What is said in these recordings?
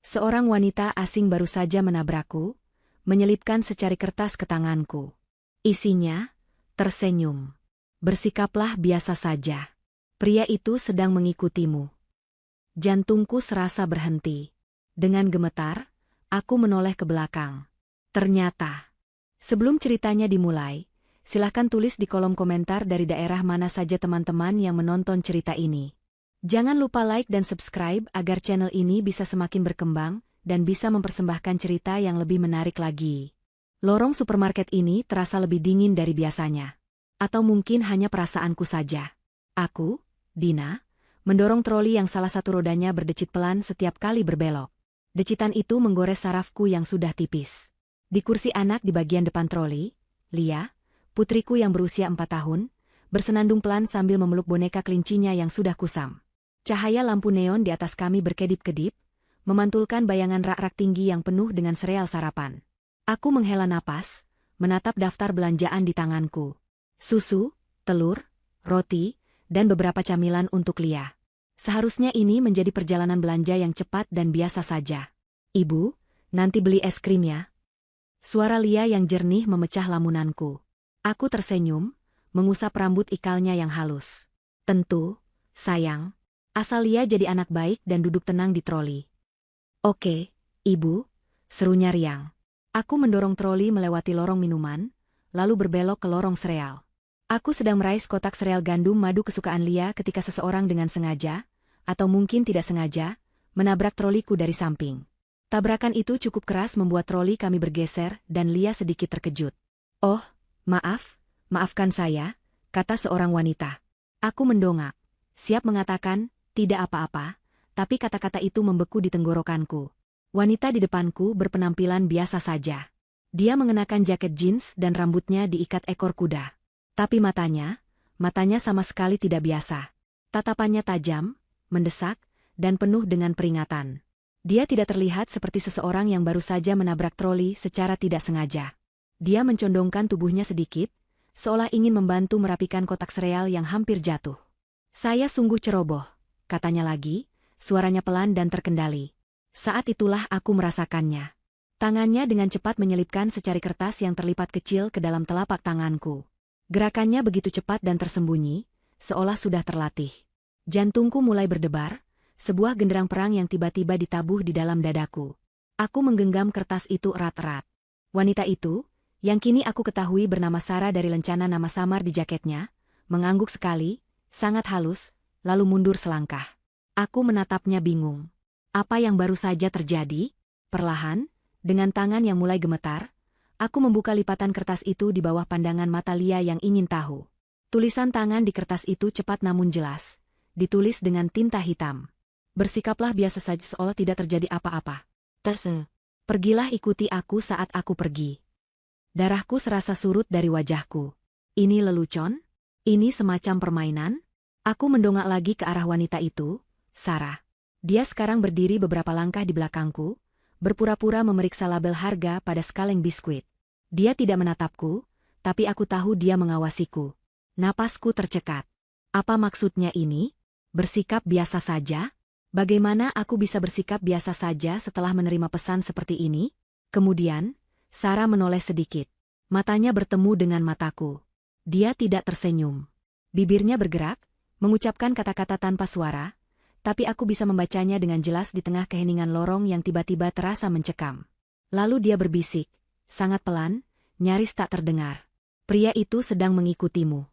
Seorang wanita asing baru saja menabrakku, menyelipkan secari kertas ke tanganku. Isinya, tersenyum. Bersikaplah biasa saja. Pria itu sedang mengikutimu. Jantungku serasa berhenti. Dengan gemetar, aku menoleh ke belakang. Ternyata, sebelum ceritanya dimulai, silahkan tulis di kolom komentar dari daerah mana saja teman-teman yang menonton cerita ini. Jangan lupa like dan subscribe agar channel ini bisa semakin berkembang dan bisa mempersembahkan cerita yang lebih menarik lagi. Lorong supermarket ini terasa lebih dingin dari biasanya. Atau mungkin hanya perasaanku saja. Aku, Dina, mendorong troli yang salah satu rodanya berdecit pelan setiap kali berbelok. Decitan itu menggores sarafku yang sudah tipis. Di kursi anak di bagian depan troli, Lia, putriku yang berusia 4 tahun, bersenandung pelan sambil memeluk boneka kelincinya yang sudah kusam. Cahaya lampu neon di atas kami berkedip-kedip, memantulkan bayangan rak-rak tinggi yang penuh dengan sereal sarapan. Aku menghela napas, menatap daftar belanjaan di tanganku. Susu, telur, roti, dan beberapa camilan untuk Lia. Seharusnya ini menjadi perjalanan belanja yang cepat dan biasa saja. Ibu, nanti beli es krim ya. Suara Lia yang jernih memecah lamunanku. Aku tersenyum, mengusap rambut ikalnya yang halus. Tentu, sayang. Asal Lia jadi anak baik dan duduk tenang di troli. Oke, Ibu, serunya riang. Aku mendorong troli melewati lorong minuman, lalu berbelok ke lorong sereal. Aku sedang meraih kotak sereal gandum madu kesukaan Lia ketika seseorang dengan sengaja, atau mungkin tidak sengaja, menabrak troliku dari samping. Tabrakan itu cukup keras membuat troli kami bergeser dan Lia sedikit terkejut. Oh, maafkan saya, kata seorang wanita. Aku mendongak, siap mengatakan, tidak apa-apa, tapi kata-kata itu membeku di tenggorokanku. Wanita di depanku berpenampilan biasa saja. Dia mengenakan jaket jeans dan rambutnya diikat ekor kuda. Tapi matanya sama sekali tidak biasa. Tatapannya tajam, mendesak, dan penuh dengan peringatan. Dia tidak terlihat seperti seseorang yang baru saja menabrak troli secara tidak sengaja. Dia mencondongkan tubuhnya sedikit, seolah ingin membantu merapikan kotak sereal yang hampir jatuh. Saya sungguh ceroboh, katanya lagi, suaranya pelan dan terkendali. Saat itulah aku merasakannya. Tangannya dengan cepat menyelipkan secari kertas yang terlipat kecil ke dalam telapak tanganku. Gerakannya begitu cepat dan tersembunyi, seolah sudah terlatih. Jantungku mulai berdebar, sebuah genderang perang yang tiba-tiba ditabuh di dalam dadaku. Aku menggenggam kertas itu erat-erat. Wanita itu, yang kini aku ketahui bernama Sarah dari lencana nama samar di jaketnya, mengangguk sekali, sangat halus, lalu mundur selangkah. Aku menatapnya bingung. Apa yang baru saja terjadi? Perlahan, dengan tangan yang mulai gemetar, aku membuka lipatan kertas itu di bawah pandangan mata Lia yang ingin tahu. Tulisan tangan di kertas itu cepat namun jelas, ditulis dengan tinta hitam. Bersikaplah biasa saja seolah tidak terjadi apa-apa. Pergilah ikuti aku saat aku pergi. Darahku serasa surut dari wajahku. Ini lelucon? Ini semacam permainan? Aku mendongak lagi ke arah wanita itu, Sarah. Dia sekarang berdiri beberapa langkah di belakangku, berpura-pura memeriksa label harga pada sekaleng biskuit. Dia tidak menatapku, tapi aku tahu dia mengawasiku. Napasku tercekat. Apa maksudnya ini? Bersikap biasa saja? Bagaimana aku bisa bersikap biasa saja setelah menerima pesan seperti ini? Kemudian, Sarah menoleh sedikit. Matanya bertemu dengan mataku. Dia tidak tersenyum. Bibirnya bergerak, mengucapkan kata-kata tanpa suara, tapi aku bisa membacanya dengan jelas di tengah keheningan lorong yang tiba-tiba terasa mencekam. Lalu dia berbisik, sangat pelan, nyaris tak terdengar. Pria itu sedang mengikutimu.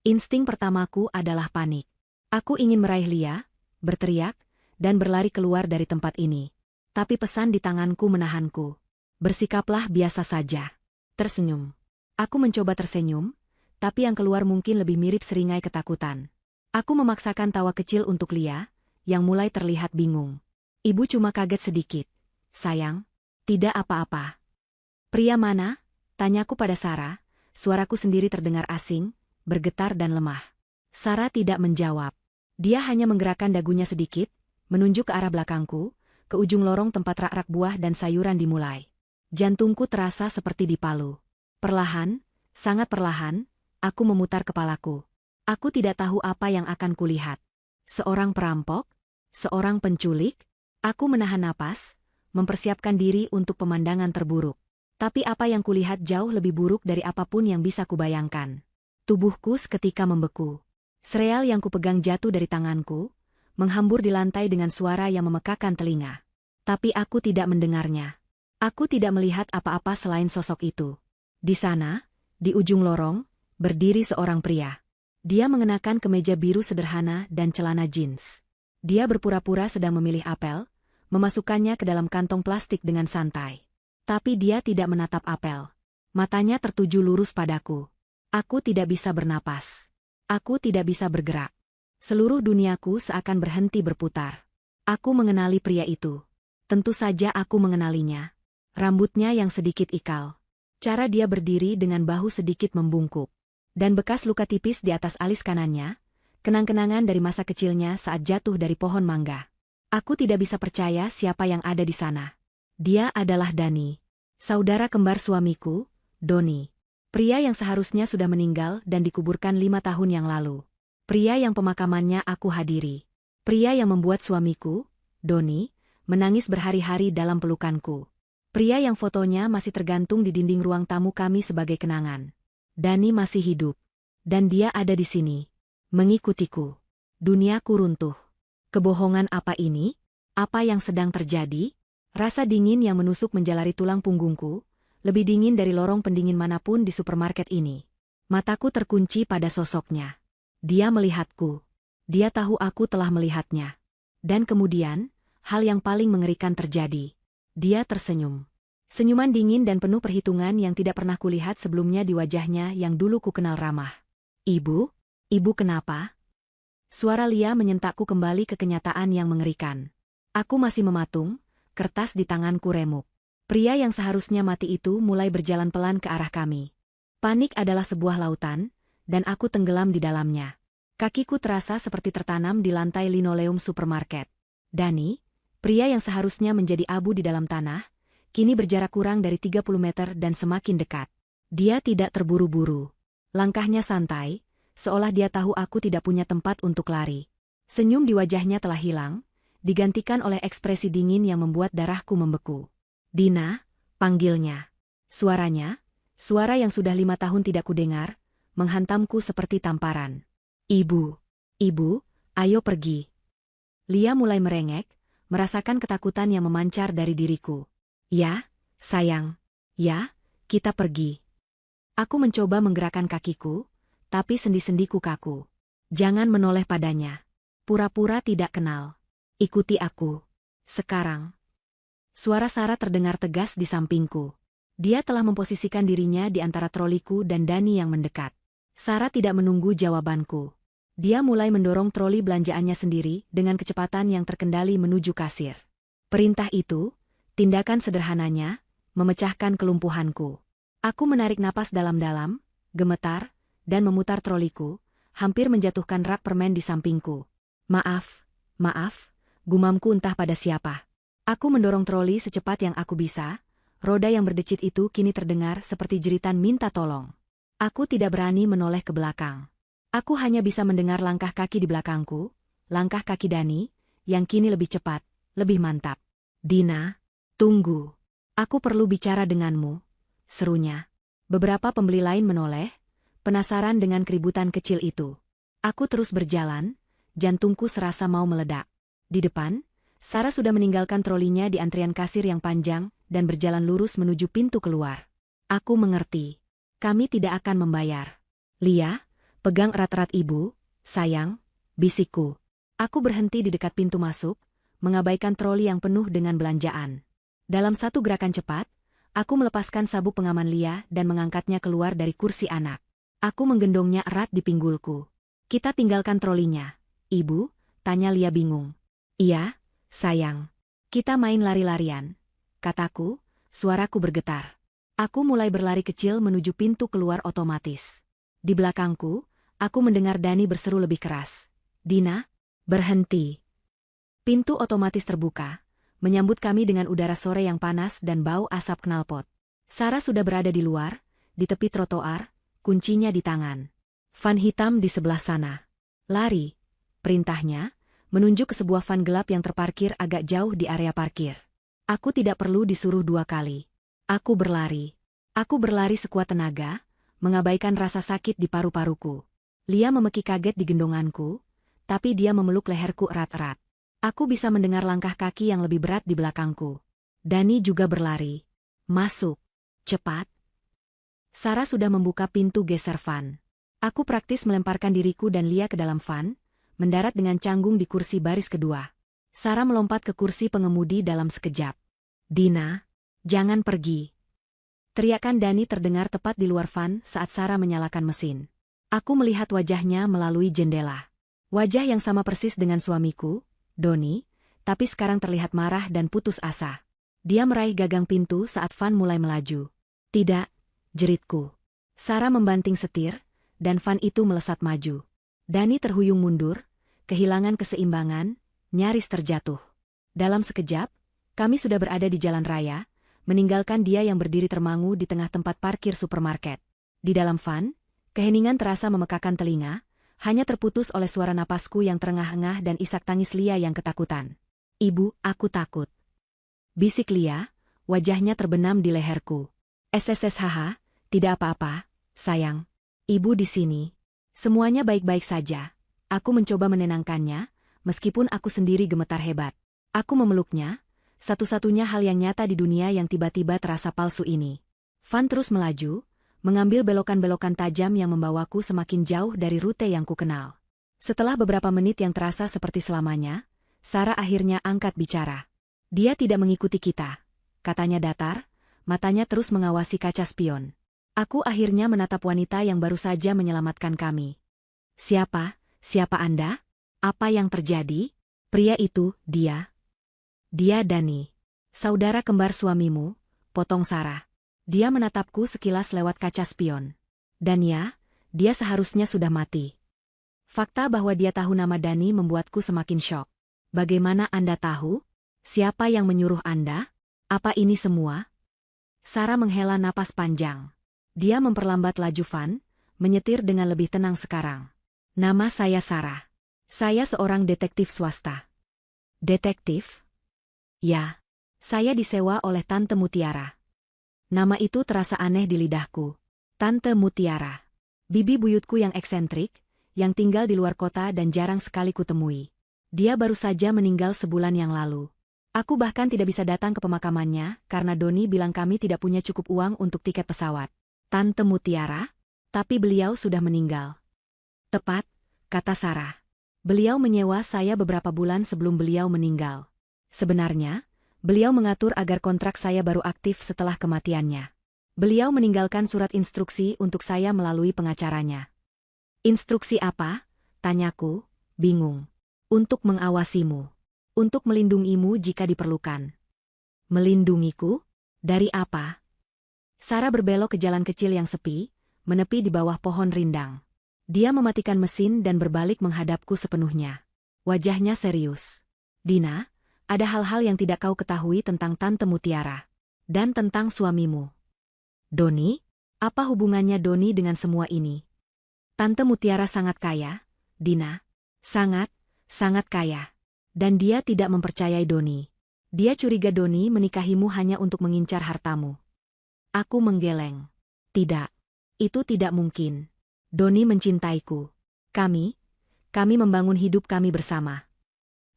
Insting pertamaku adalah panik. Aku ingin meraih Lia, berteriak, dan berlari keluar dari tempat ini. Tapi pesan di tanganku menahanku. Bersikaplah biasa saja. Tersenyum. Aku mencoba tersenyum, tapi yang keluar mungkin lebih mirip seringai ketakutan. Aku memaksakan tawa kecil untuk Lia, yang mulai terlihat bingung. Ibu cuma kaget sedikit. Sayang, tidak apa-apa. Pria mana? Tanyaku pada Sarah, suaraku sendiri terdengar asing, bergetar dan lemah. Sarah tidak menjawab. Dia hanya menggerakkan dagunya sedikit, menunjuk ke arah belakangku, ke ujung lorong tempat rak-rak buah dan sayuran dimulai. Jantungku terasa seperti dipalu. Perlahan, sangat perlahan, aku memutar kepalaku. Aku tidak tahu apa yang akan kulihat. Seorang perampok? Seorang penculik? Aku menahan napas, mempersiapkan diri untuk pemandangan terburuk. Tapi apa yang kulihat jauh lebih buruk dari apapun yang bisa kubayangkan. Tubuhku seketika membeku. Sereal yang kupegang jatuh dari tanganku, menghambur di lantai dengan suara yang memekakan telinga. Tapi aku tidak mendengarnya. Aku tidak melihat apa-apa selain sosok itu. Di sana, di ujung lorong, berdiri seorang pria. Dia mengenakan kemeja biru sederhana dan celana jeans. Dia berpura-pura sedang memilih apel, memasukkannya ke dalam kantong plastik dengan santai. Tapi dia tidak menatap apel. Matanya tertuju lurus padaku. Aku tidak bisa bernapas. Aku tidak bisa bergerak. Seluruh duniaku seakan berhenti berputar. Aku mengenali pria itu. Tentu saja aku mengenalinya. Rambutnya yang sedikit ikal. Cara dia berdiri dengan bahu sedikit membungkuk. Dan bekas luka tipis di atas alis kanannya, kenang-kenangan dari masa kecilnya saat jatuh dari pohon mangga. Aku tidak bisa percaya siapa yang ada di sana. Dia adalah Dani. Saudara kembar suamiku, Doni. Pria yang seharusnya sudah meninggal dan dikuburkan 5 tahun yang lalu. Pria yang pemakamannya aku hadiri. Pria yang membuat suamiku, Doni, menangis berhari-hari dalam pelukanku. Pria yang fotonya masih tergantung di dinding ruang tamu kami sebagai kenangan. Dani masih hidup. Dan dia ada di sini. Mengikutiku. Duniaku runtuh. Kebohongan apa ini? Apa yang sedang terjadi? Rasa dingin yang menusuk menjalari tulang punggungku, lebih dingin dari lorong pendingin manapun di supermarket ini. Mataku terkunci pada sosoknya. Dia melihatku. Dia tahu aku telah melihatnya. Dan kemudian, hal yang paling mengerikan terjadi. Dia tersenyum. Senyuman dingin dan penuh perhitungan yang tidak pernah kulihat sebelumnya di wajahnya yang dulu ku kenal ramah. Ibu? Ibu kenapa? Suara Lia menyentakku kembali ke kenyataan yang mengerikan. Aku masih mematung. Kertas di tanganku remuk. Pria yang seharusnya mati itu mulai berjalan pelan ke arah kami. Panik adalah sebuah lautan, dan aku tenggelam di dalamnya. Kakiku terasa seperti tertanam di lantai linoleum supermarket. Dani, pria yang seharusnya menjadi abu di dalam tanah, kini berjarak kurang dari 30 meter dan semakin dekat. Dia tidak terburu-buru. Langkahnya santai, seolah dia tahu aku tidak punya tempat untuk lari. Senyum di wajahnya telah hilang, digantikan oleh ekspresi dingin yang membuat darahku membeku. Dina, panggilnya. Suaranya, suara yang sudah 5 tahun tidak kudengar, menghantamku seperti tamparan. Ibu, ayo pergi. Lia mulai merengek, merasakan ketakutan yang memancar dari diriku. Ya, sayang. Ya, kita pergi. Aku mencoba menggerakkan kakiku, tapi sendi-sendiku kaku. Jangan menoleh padanya. Pura-pura tidak kenal. Ikuti aku. Sekarang. Suara Sarah terdengar tegas di sampingku. Dia telah memposisikan dirinya di antara troliku dan Dani yang mendekat. Sarah tidak menunggu jawabanku. Dia mulai mendorong troli belanjaannya sendiri dengan kecepatan yang terkendali menuju kasir. Perintah itu, tindakan sederhananya, memecahkan kelumpuhanku. Aku menarik napas dalam-dalam, gemetar, dan memutar troliku, hampir menjatuhkan rak permen di sampingku. Maaf. Gumamku entah pada siapa. Aku mendorong troli secepat yang aku bisa, roda yang berdecit itu kini terdengar seperti jeritan minta tolong. Aku tidak berani menoleh ke belakang. Aku hanya bisa mendengar langkah kaki di belakangku, langkah kaki Dani, yang kini lebih cepat, lebih mantap. Dina, tunggu. Aku perlu bicara denganmu, serunya. Beberapa pembeli lain menoleh, penasaran dengan keributan kecil itu. Aku terus berjalan, jantungku serasa mau meledak. Di depan, Sarah sudah meninggalkan trolinya di antrian kasir yang panjang dan berjalan lurus menuju pintu keluar. Aku mengerti. Kami tidak akan membayar. Lia, pegang erat-erat ibu, sayang, bisikku. Aku berhenti di dekat pintu masuk, mengabaikan troli yang penuh dengan belanjaan. Dalam satu gerakan cepat, aku melepaskan sabuk pengaman Lia dan mengangkatnya keluar dari kursi anak. Aku menggendongnya erat di pinggulku. Kita tinggalkan trolinya. Ibu, tanya Lia bingung. Iya, sayang. Kita main lari-larian, kataku, suaraku bergetar. Aku mulai berlari kecil menuju pintu keluar otomatis. Di belakangku, aku mendengar Dani berseru lebih keras. Dina, berhenti. Pintu otomatis terbuka, menyambut kami dengan udara sore yang panas dan bau asap knalpot. Sarah sudah berada di luar, di tepi trotoar, kuncinya di tangan. Van hitam di sebelah sana. Lari, perintahnya, menunjuk ke sebuah van gelap yang terparkir agak jauh di area parkir. Aku tidak perlu disuruh 2 kali. Aku berlari. Aku berlari sekuat tenaga, mengabaikan rasa sakit di paru-paruku. Lia memeki kaget di gendonganku, tapi dia memeluk leherku erat-erat. Aku bisa mendengar langkah kaki yang lebih berat di belakangku. Dani juga berlari. Masuk. Cepat. Sarah sudah membuka pintu geser van. Aku praktis melemparkan diriku dan Lia ke dalam van, mendarat dengan canggung di kursi baris kedua. Sarah melompat ke kursi pengemudi dalam sekejap. Dina, jangan pergi. Teriakan Dani terdengar tepat di luar van saat Sarah menyalakan mesin. Aku melihat wajahnya melalui jendela. Wajah yang sama persis dengan suamiku, Doni, tapi sekarang terlihat marah dan putus asa. Dia meraih gagang pintu saat van mulai melaju. Tidak, jeritku. Sarah membanting setir, dan van itu melesat maju. Dani terhuyung mundur, kehilangan keseimbangan, nyaris terjatuh. Dalam sekejap, kami sudah berada di jalan raya, meninggalkan dia yang berdiri termangu di tengah tempat parkir supermarket. Di dalam van, keheningan terasa memekakan telinga, hanya terputus oleh suara napasku yang terengah-engah dan isak tangis Lia yang ketakutan. Ibu, aku takut. Bisik Lia, wajahnya terbenam di leherku. SSSHH, tidak apa-apa, sayang. Ibu di sini. Semuanya baik-baik saja. Aku mencoba menenangkannya, meskipun aku sendiri gemetar hebat. Aku memeluknya, satu-satunya hal yang nyata di dunia yang tiba-tiba terasa palsu ini. Van terus melaju, mengambil belokan-belokan tajam yang membawaku semakin jauh dari rute yang kukenal. Setelah beberapa menit yang terasa seperti selamanya, Sarah akhirnya angkat bicara. Dia tidak mengikuti kita, katanya datar, matanya terus mengawasi kaca spion. Aku akhirnya menatap wanita yang baru saja menyelamatkan kami. Siapa Anda? Apa yang terjadi? Pria itu, Dia Dani. Saudara kembar suamimu, potong Sarah. Dia menatapku sekilas lewat kaca spion. Dan ya, dia seharusnya sudah mati. Fakta bahwa dia tahu nama Dani membuatku semakin syok. Bagaimana Anda tahu? Siapa yang menyuruh Anda? Apa ini semua? Sarah menghela napas panjang. Dia memperlambat laju van, menyetir dengan lebih tenang sekarang. Nama saya Sarah. Saya seorang detektif swasta. Detektif? Ya, saya disewa oleh Tante Mutiara. Nama itu terasa aneh di lidahku. Tante Mutiara. Bibi buyutku yang eksentrik, yang tinggal di luar kota dan jarang sekali kutemui. Dia baru saja meninggal sebulan yang lalu. Aku bahkan tidak bisa datang ke pemakamannya karena Doni bilang kami tidak punya cukup uang untuk tiket pesawat. Tante Mutiara? Tapi beliau sudah meninggal. Tepat, kata Sarah. Beliau menyewa saya beberapa bulan sebelum beliau meninggal. Sebenarnya, beliau mengatur agar kontrak saya baru aktif setelah kematiannya. Beliau meninggalkan surat instruksi untuk saya melalui pengacaranya. Instruksi apa? Tanyaku, bingung. Untuk mengawasimu. Untuk melindungimu jika diperlukan. Melindungiku? Dari apa? Sarah berbelok ke jalan kecil yang sepi, menepi di bawah pohon rindang. Dia mematikan mesin dan berbalik menghadapku sepenuhnya. Wajahnya serius. Dina, ada hal-hal yang tidak kau ketahui tentang Tante Mutiara. Dan tentang suamimu. Doni? Apa hubungannya Doni dengan semua ini? Tante Mutiara sangat kaya, Dina. Sangat kaya. Dan dia tidak mempercayai Doni. Dia curiga Doni menikahimu hanya untuk mengincar hartamu. Aku menggeleng. Tidak. Itu tidak mungkin. Doni mencintaiku. Kami membangun hidup kami bersama.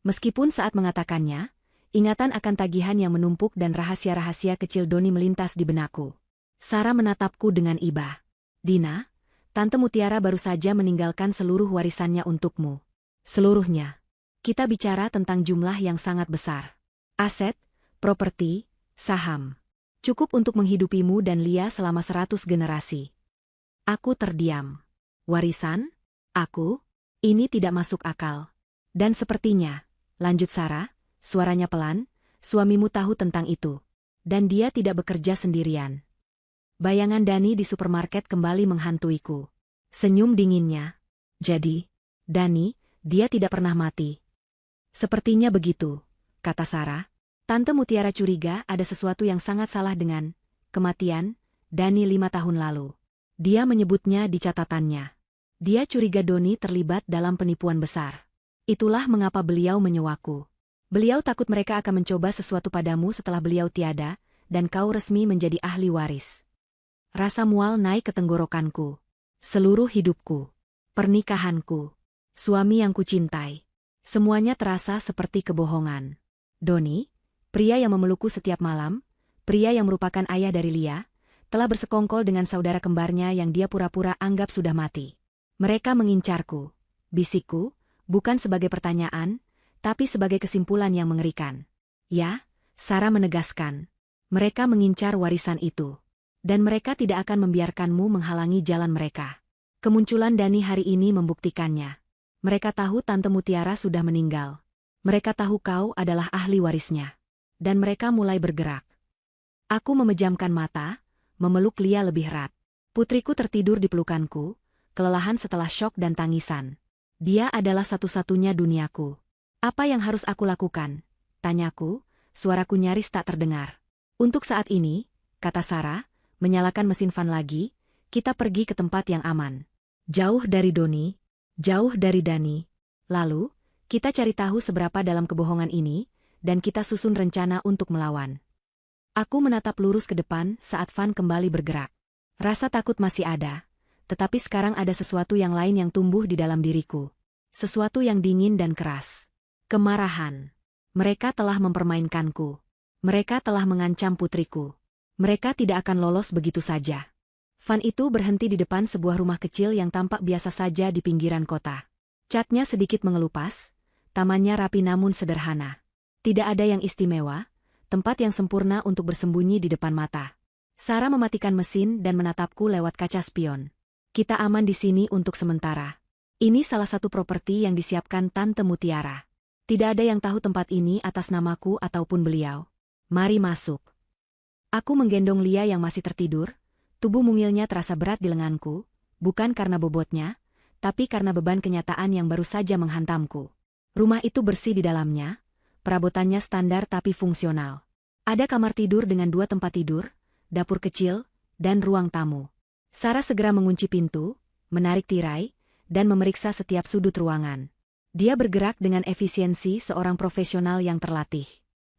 Meskipun saat mengatakannya, ingatan akan tagihan yang menumpuk dan rahasia-rahasia kecil Doni melintas di benakku. Sarah menatapku dengan iba. Dina, Tante Mutiara baru saja meninggalkan seluruh warisannya untukmu. Seluruhnya. Kita bicara tentang jumlah yang sangat besar. Aset, properti, saham. Cukup untuk menghidupimu dan Lia selama 100 generasi. Aku terdiam. Warisan? Aku? Ini tidak masuk akal. Dan sepertinya, lanjut Sarah, suaranya pelan, suamimu tahu tentang itu. Dan dia tidak bekerja sendirian. Bayangan Dani di supermarket kembali menghantuiku. Senyum dinginnya. Jadi, Dani, dia tidak pernah mati. Sepertinya begitu, kata Sarah. Tante Mutiara curiga ada sesuatu yang sangat salah dengan kematian Dani 5 tahun lalu. Dia menyebutnya di catatannya. Dia curiga Doni terlibat dalam penipuan besar. Itulah mengapa beliau menyewaku. Beliau takut mereka akan mencoba sesuatu padamu setelah beliau tiada, dan kau resmi menjadi ahli waris. Rasa mual naik ke tenggorokanku. Seluruh hidupku, pernikahanku, suami yang kucintai, semuanya terasa seperti kebohongan. Doni, pria yang memelukku setiap malam, pria yang merupakan ayah dari Lia, telah bersekongkol dengan saudara kembarnya yang dia pura-pura anggap sudah mati. Mereka mengincarku, bisikku, bukan sebagai pertanyaan, tapi sebagai kesimpulan yang mengerikan. Ya, Sarah menegaskan. Mereka mengincar warisan itu. Dan mereka tidak akan membiarkanmu menghalangi jalan mereka. Kemunculan Dani hari ini membuktikannya. Mereka tahu Tante Mutiara sudah meninggal. Mereka tahu kau adalah ahli warisnya. Dan mereka mulai bergerak. Aku memejamkan mata, memeluk Lia lebih erat. Putriku tertidur di pelukanku, kelelahan setelah syok dan tangisan. Dia adalah satu-satunya duniaku. Apa yang harus aku lakukan? Tanyaku, suaraku nyaris tak terdengar. Untuk saat ini, kata Sarah, menyalakan mesin van lagi, kita pergi ke tempat yang aman. Jauh dari Doni, jauh dari Dani. Lalu, kita cari tahu seberapa dalam kebohongan ini, dan kita susun rencana untuk melawan. Aku menatap lurus ke depan saat van kembali bergerak. Rasa takut masih ada, tetapi sekarang ada sesuatu yang lain yang tumbuh di dalam diriku. Sesuatu yang dingin dan keras. Kemarahan. Mereka telah mempermainkanku. Mereka telah mengancam putriku. Mereka tidak akan lolos begitu saja. Van itu berhenti di depan sebuah rumah kecil yang tampak biasa saja di pinggiran kota. Catnya sedikit mengelupas, tamannya rapi namun sederhana. Tidak ada yang istimewa, tempat yang sempurna untuk bersembunyi di depan mata. Sarah mematikan mesin dan menatapku lewat kaca spion. Kita aman di sini untuk sementara. Ini salah satu properti yang disiapkan Tante Mutiara. Tidak ada yang tahu tempat ini atas namaku ataupun beliau. Mari masuk. Aku menggendong Lia yang masih tertidur, tubuh mungilnya terasa berat di lenganku, bukan karena bobotnya, tapi karena beban kenyataan yang baru saja menghantamku. Rumah itu bersih di dalamnya, perabotannya standar tapi fungsional. Ada kamar tidur dengan 2 tempat tidur, dapur kecil, dan ruang tamu. Sarah segera mengunci pintu, menarik tirai, dan memeriksa setiap sudut ruangan. Dia bergerak dengan efisiensi seorang profesional yang terlatih.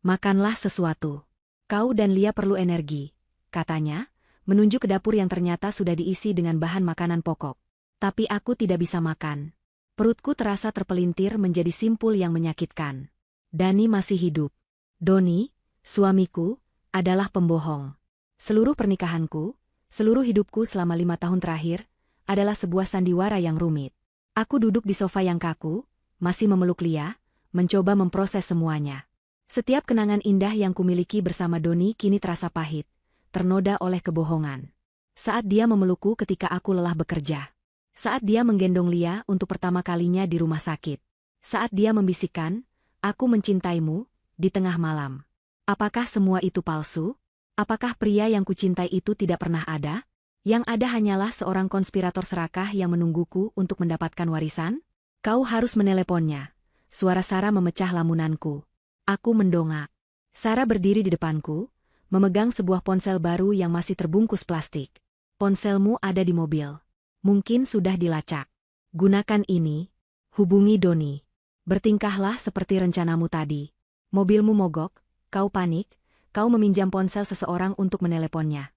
Makanlah sesuatu. Kau dan Lia perlu energi, katanya, menunjuk ke dapur yang ternyata sudah diisi dengan bahan makanan pokok. Tapi aku tidak bisa makan. Perutku terasa terpelintir menjadi simpul yang menyakitkan. Dani masih hidup. Doni, suamiku, adalah pembohong. Seluruh pernikahanku, seluruh hidupku selama 5 tahun terakhir, adalah sebuah sandiwara yang rumit. Aku duduk di sofa yang kaku, masih memeluk Lia, mencoba memproses semuanya. Setiap kenangan indah yang kumiliki bersama Doni kini terasa pahit, ternoda oleh kebohongan. Saat dia memelukku ketika aku lelah bekerja. Saat dia menggendong Lia untuk pertama kalinya di rumah sakit. Saat dia membisikkan, aku mencintaimu, di tengah malam. Apakah semua itu palsu? Apakah pria yang kucintai itu tidak pernah ada? Yang ada hanyalah seorang konspirator serakah yang menungguku untuk mendapatkan warisan? Kau harus meneleponnya. Suara Sarah memecah lamunanku. Aku mendongak. Sarah berdiri di depanku, memegang sebuah ponsel baru yang masih terbungkus plastik. Ponselmu ada di mobil. Mungkin sudah dilacak. Gunakan ini. Hubungi Doni. Bertingkahlah seperti rencanamu tadi. Mobilmu mogok, kau panik, kau meminjam ponsel seseorang untuk meneleponnya.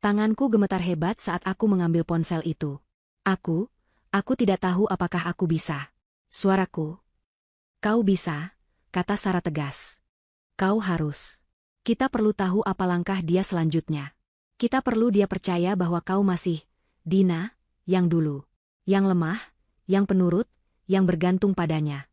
Tanganku gemetar hebat saat aku mengambil ponsel itu. Aku tidak tahu apakah aku bisa. Suaraku. Kau bisa, kata Sarah tegas. Kau harus. Kita perlu tahu apa langkah dia selanjutnya. Kita perlu dia percaya bahwa kau masih Dina, yang dulu. Yang lemah, yang penurut, yang bergantung padanya.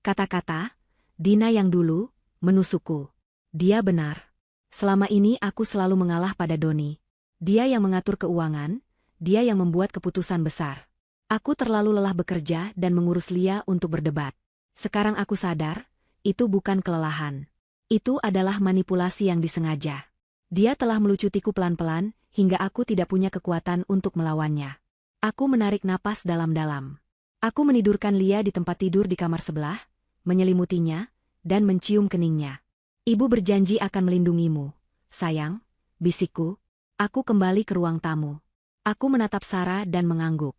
Kata-kata, Dina yang dulu, menusukku. Dia benar. Selama ini aku selalu mengalah pada Doni. Dia yang mengatur keuangan, dia yang membuat keputusan besar. Aku terlalu lelah bekerja dan mengurus Lia untuk berdebat. Sekarang aku sadar, itu bukan kelelahan. Itu adalah manipulasi yang disengaja. Dia telah melucutiku pelan-pelan, hingga aku tidak punya kekuatan untuk melawannya. Aku menarik napas dalam-dalam. Aku menidurkan Lia di tempat tidur di kamar sebelah, menyelimutinya, dan mencium keningnya. Ibu berjanji akan melindungimu, sayang, bisikku. Aku kembali ke ruang tamu. Aku menatap Sarah dan mengangguk.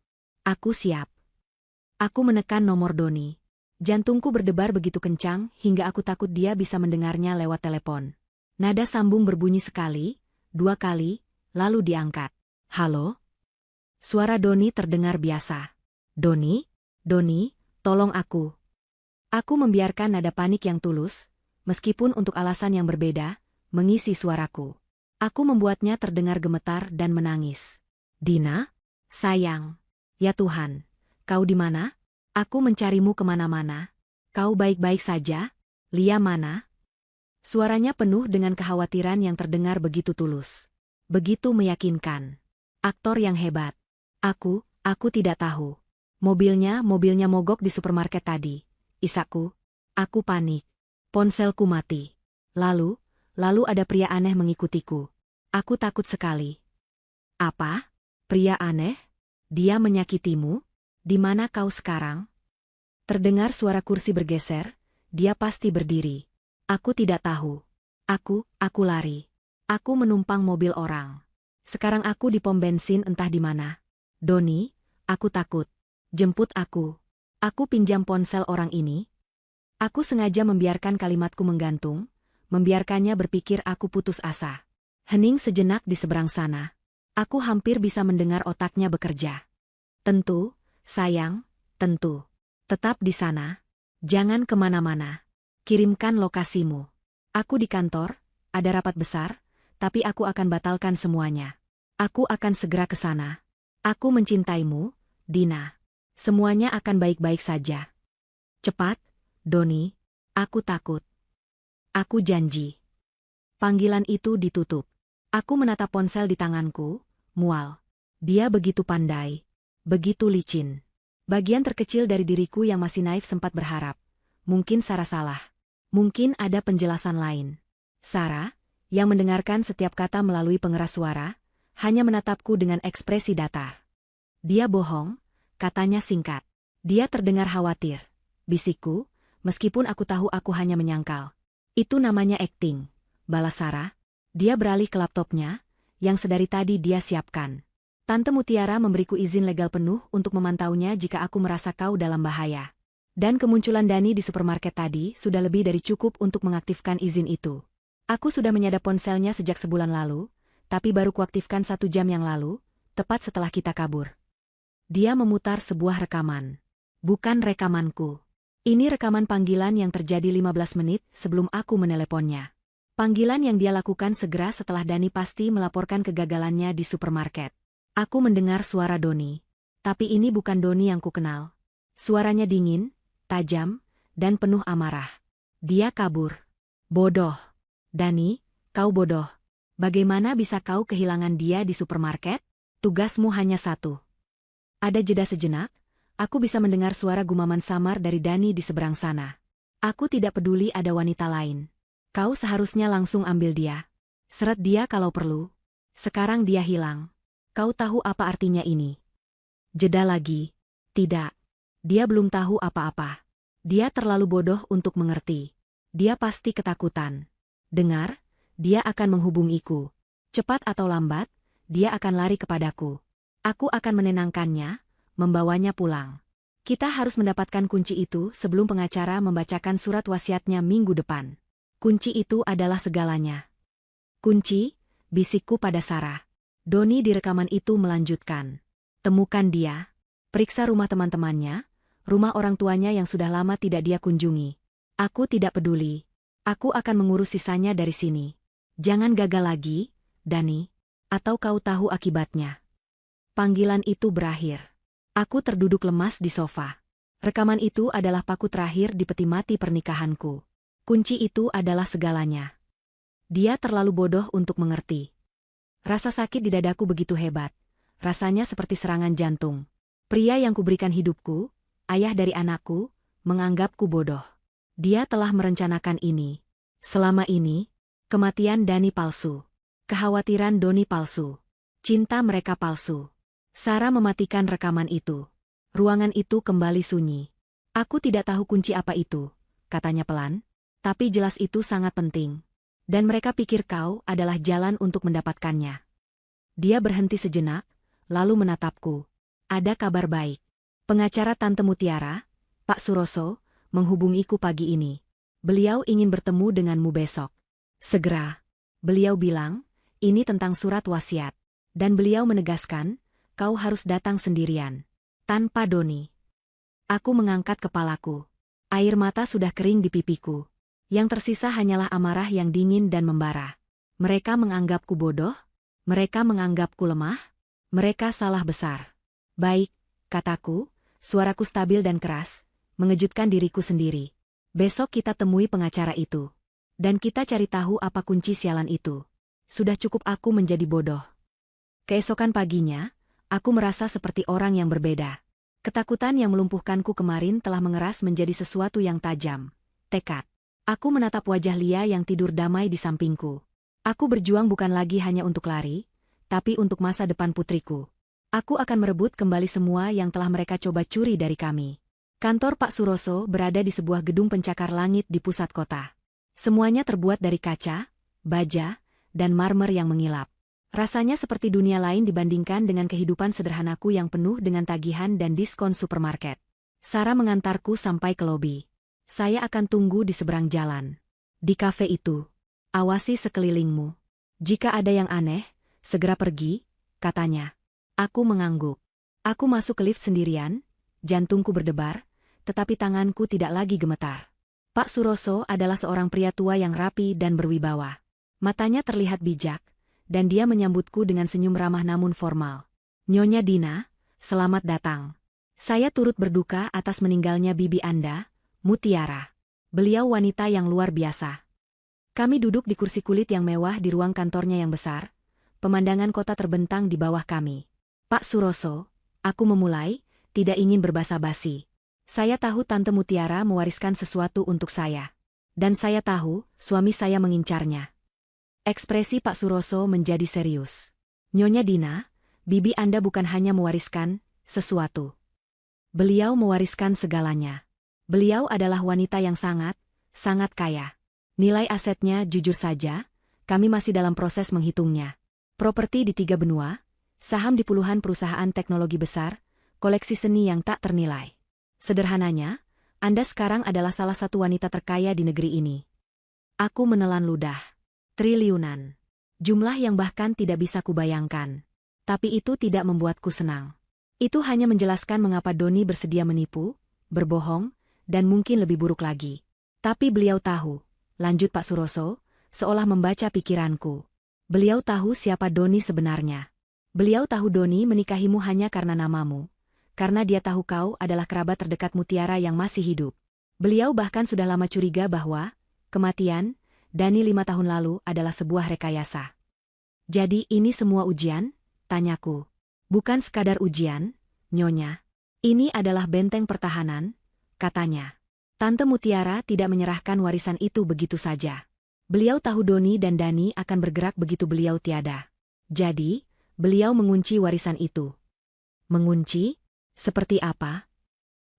Aku siap. Aku menekan nomor Doni. Jantungku berdebar begitu kencang hingga aku takut dia bisa mendengarnya lewat telepon. Nada sambung berbunyi sekali, 2 kali, lalu diangkat. Halo? Suara Doni terdengar biasa. Doni? Doni, tolong aku. Aku membiarkan nada panik yang tulus, meskipun untuk alasan yang berbeda, mengisi suaraku. Aku membuatnya terdengar gemetar dan menangis. Dina? Sayang. Ya Tuhan, kau di mana? Aku mencarimu kemana-mana. Kau baik-baik saja? Lia mana? Suaranya penuh dengan kekhawatiran yang terdengar begitu tulus. Begitu meyakinkan. Aktor yang hebat. Aku tidak tahu. Mobilnya mogok di supermarket tadi. Isaku. Aku panik. Ponselku mati. Lalu ada pria aneh mengikutiku. Aku takut sekali. Apa? Pria aneh? Dia menyakitimu? Di mana kau sekarang? Terdengar suara kursi bergeser, dia pasti berdiri. Aku tidak tahu. Aku lari. Aku menumpang mobil orang. Sekarang aku di pom bensin entah di mana. Doni, aku takut. Jemput aku. Aku pinjam ponsel orang ini. Aku sengaja membiarkan kalimatku menggantung, membiarkannya berpikir aku putus asa. Hening sejenak di seberang sana. Aku hampir bisa mendengar otaknya bekerja. Tentu, sayang, tentu. Tetap di sana. Jangan kemana-mana. Kirimkan lokasimu. Aku di kantor, ada rapat besar, tapi aku akan batalkan semuanya. Aku akan segera ke sana. Aku mencintaimu, Dina. Semuanya akan baik-baik saja. Cepat, Doni. Aku takut. Aku janji. Panggilan itu ditutup. Aku menatap ponsel di tanganku, mual. Dia begitu pandai. Begitu licin. Bagian terkecil dari diriku yang masih naif sempat berharap. Mungkin Sarah salah. Mungkin ada penjelasan lain. Sarah, yang mendengarkan setiap kata melalui pengeras suara, hanya menatapku dengan ekspresi datar. Dia bohong, katanya singkat. Dia terdengar khawatir. Bisikku, meskipun aku tahu aku hanya menyangkal. Itu namanya acting, balas Sarah. Dia beralih ke laptopnya, yang sedari tadi dia siapkan. Tante Mutiara memberiku izin legal penuh untuk memantaunya jika aku merasa kau dalam bahaya. Dan kemunculan Dani di supermarket tadi sudah lebih dari cukup untuk mengaktifkan izin itu. Aku sudah menyadap ponselnya sejak sebulan lalu, tapi baru kuaktifkan 1 jam yang lalu, tepat setelah kita kabur. Dia memutar sebuah rekaman. Bukan rekamanku. Ini rekaman panggilan yang terjadi 15 menit sebelum aku meneleponnya. Panggilan yang dia lakukan segera setelah Dani pasti melaporkan kegagalannya di supermarket. Aku mendengar suara Doni. Tapi ini bukan Doni yang kukenal. Suaranya dingin, tajam, dan penuh amarah. Dia kabur. Bodoh. Dani, kau bodoh. Bagaimana bisa kau kehilangan dia di supermarket? Tugasmu hanya satu. Ada jeda sejenak, aku bisa mendengar suara gumaman samar dari Dani di seberang sana. Aku tidak peduli ada wanita lain. Kau seharusnya langsung ambil dia. Seret dia kalau perlu. Sekarang dia hilang. Kau tahu apa artinya ini? Jeda lagi. Tidak. Dia belum tahu apa-apa. Dia terlalu bodoh untuk mengerti. Dia pasti ketakutan. Dengar, dia akan menghubungiku. Cepat atau lambat, dia akan lari kepadaku. Aku akan menenangkannya, membawanya pulang. Kita harus mendapatkan kunci itu sebelum pengacara membacakan surat wasiatnya minggu depan. Kunci itu adalah segalanya. Kunci, bisikku pada Sarah. Doni di rekaman itu melanjutkan. Temukan dia. Periksa rumah teman-temannya, rumah orang tuanya yang sudah lama tidak dia kunjungi. Aku tidak peduli. Aku akan mengurus sisanya dari sini. Jangan gagal lagi, Dani. Atau kau tahu akibatnya. Panggilan itu berakhir. Aku terduduk lemas di sofa. Rekaman itu adalah paku terakhir di peti mati pernikahanku. Kunci itu adalah segalanya. Dia terlalu bodoh untuk mengerti. Rasa sakit di dadaku begitu hebat. Rasanya seperti serangan jantung. Pria yang kuberikan hidupku, ayah dari anakku, menganggapku bodoh. Dia telah merencanakan ini. Selama ini, kematian Dani palsu. Kekhawatiran Doni palsu. Cinta mereka palsu. Sarah mematikan rekaman itu. Ruangan itu kembali sunyi. Aku tidak tahu kunci apa itu, katanya pelan. Tapi jelas itu sangat penting. Dan mereka pikir kau adalah jalan untuk mendapatkannya. Dia berhenti sejenak, lalu menatapku. Ada kabar baik. Pengacara Tante Mutiara, Pak Suroso, menghubungiku pagi ini. Beliau ingin bertemu denganmu besok. Segera. Beliau bilang, ini tentang surat wasiat. Dan beliau menegaskan, kau harus datang sendirian. Tanpa Doni. Aku mengangkat kepalaku. Air mata sudah kering di pipiku. Yang tersisa hanyalah amarah yang dingin dan membara. Mereka menganggapku bodoh? Mereka menganggapku lemah? Mereka salah besar. Baik, kataku, suaraku stabil dan keras, mengejutkan diriku sendiri. Besok kita temui pengacara itu. Dan kita cari tahu apa kunci sialan itu. Sudah cukup aku menjadi bodoh. Keesokan paginya, aku merasa seperti orang yang berbeda. Ketakutan yang melumpuhkanku kemarin telah mengeras menjadi sesuatu yang tajam. Tekad. Aku menatap wajah Lia yang tidur damai di sampingku. Aku berjuang bukan lagi hanya untuk lari, tapi untuk masa depan putriku. Aku akan merebut kembali semua yang telah mereka coba curi dari kami. Kantor Pak Suroso berada di sebuah gedung pencakar langit di pusat kota. Semuanya terbuat dari kaca, baja, dan marmer yang mengilap. Rasanya seperti dunia lain dibandingkan dengan kehidupan sederhanaku yang penuh dengan tagihan dan diskon supermarket. Sarah mengantarku sampai ke lobi. Saya akan tunggu di seberang jalan. Di kafe itu. Awasi sekelilingmu. Jika ada yang aneh, segera pergi, katanya. Aku mengangguk. Aku masuk ke lift sendirian, jantungku berdebar, tetapi tanganku tidak lagi gemetar. Pak Suroso adalah seorang pria tua yang rapi dan berwibawa. Matanya terlihat bijak, dan dia menyambutku dengan senyum ramah namun formal. Nyonya Dina, selamat datang. Saya turut berduka atas meninggalnya bibi Anda, Mutiara. Beliau wanita yang luar biasa. Kami duduk di kursi kulit yang mewah di ruang kantornya yang besar. Pemandangan kota terbentang di bawah kami. Pak Suroso, aku memulai, tidak ingin berbasa-basi. Saya tahu Tante Mutiara mewariskan sesuatu untuk saya. Dan saya tahu, suami saya mengincarnya. Ekspresi Pak Suroso menjadi serius. Nyonya Dina, bibi Anda bukan hanya mewariskan sesuatu. Beliau mewariskan segalanya. Beliau adalah wanita yang sangat kaya. Nilai asetnya jujur saja, kami masih dalam proses menghitungnya. Properti di 3 benua, saham di puluhan perusahaan teknologi besar, koleksi seni yang tak ternilai. Sederhananya, Anda sekarang adalah salah satu wanita terkaya di negeri ini. Aku menelan ludah. Triliunan. Jumlah yang bahkan tidak bisa kubayangkan. Tapi itu tidak membuatku senang. Itu hanya menjelaskan mengapa Doni bersedia menipu, berbohong, dan mungkin lebih buruk lagi. Tapi beliau tahu, lanjut Pak Suroso, seolah membaca pikiranku. Beliau tahu siapa Doni sebenarnya. Beliau tahu Doni menikahimu hanya karena namamu. Karena dia tahu kau adalah kerabat terdekat Mutiara yang masih hidup. Beliau bahkan sudah lama curiga bahwa kematian Dani 5 tahun lalu adalah sebuah rekayasa. Jadi ini semua ujian? Tanyaku. Bukan sekadar ujian, Nyonya. Ini adalah benteng pertahanan, katanya. Tante Mutiara tidak menyerahkan warisan itu begitu saja. Beliau tahu Doni dan Dani akan bergerak begitu beliau tiada. Jadi, beliau mengunci warisan itu. Mengunci? Seperti apa?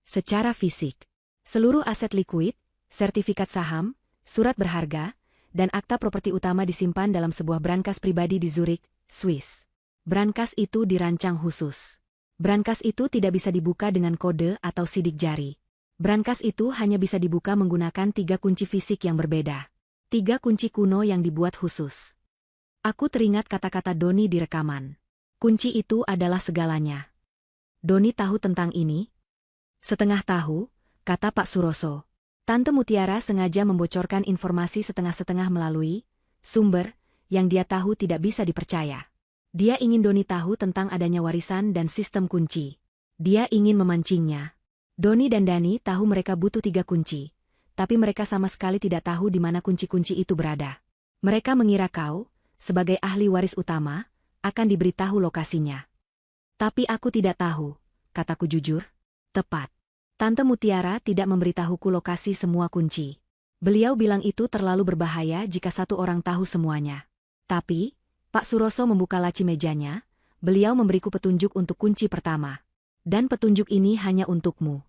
Secara fisik. Seluruh aset likuid, sertifikat saham, surat berharga, dan akta properti utama disimpan dalam sebuah brankas pribadi di Zurich, Swiss. Brankas itu dirancang khusus. Brankas itu tidak bisa dibuka dengan kode atau sidik jari. Brankas itu hanya bisa dibuka menggunakan 3 kunci fisik yang berbeda. 3 kunci kuno yang dibuat khusus. Aku teringat kata-kata Doni di rekaman. Kunci itu adalah segalanya. Doni tahu tentang ini? Setengah tahu, kata Pak Suroso. Tante Mutiara sengaja membocorkan informasi setengah-setengah melalui sumber yang dia tahu tidak bisa dipercaya. Dia ingin Doni tahu tentang adanya warisan dan sistem kunci. Dia ingin memancingnya. Doni dan Dani tahu mereka butuh 3 kunci, tapi mereka sama sekali tidak tahu di mana kunci-kunci itu berada. Mereka mengira kau, sebagai ahli waris utama, akan diberitahu lokasinya. Tapi aku tidak tahu, kataku jujur. Tepat. Tante Mutiara tidak memberitahuku lokasi semua kunci. Beliau bilang itu terlalu berbahaya jika satu orang tahu semuanya. Tapi, Pak Suroso membuka laci mejanya, beliau memberiku petunjuk untuk kunci pertama. Dan petunjuk ini hanya untukmu.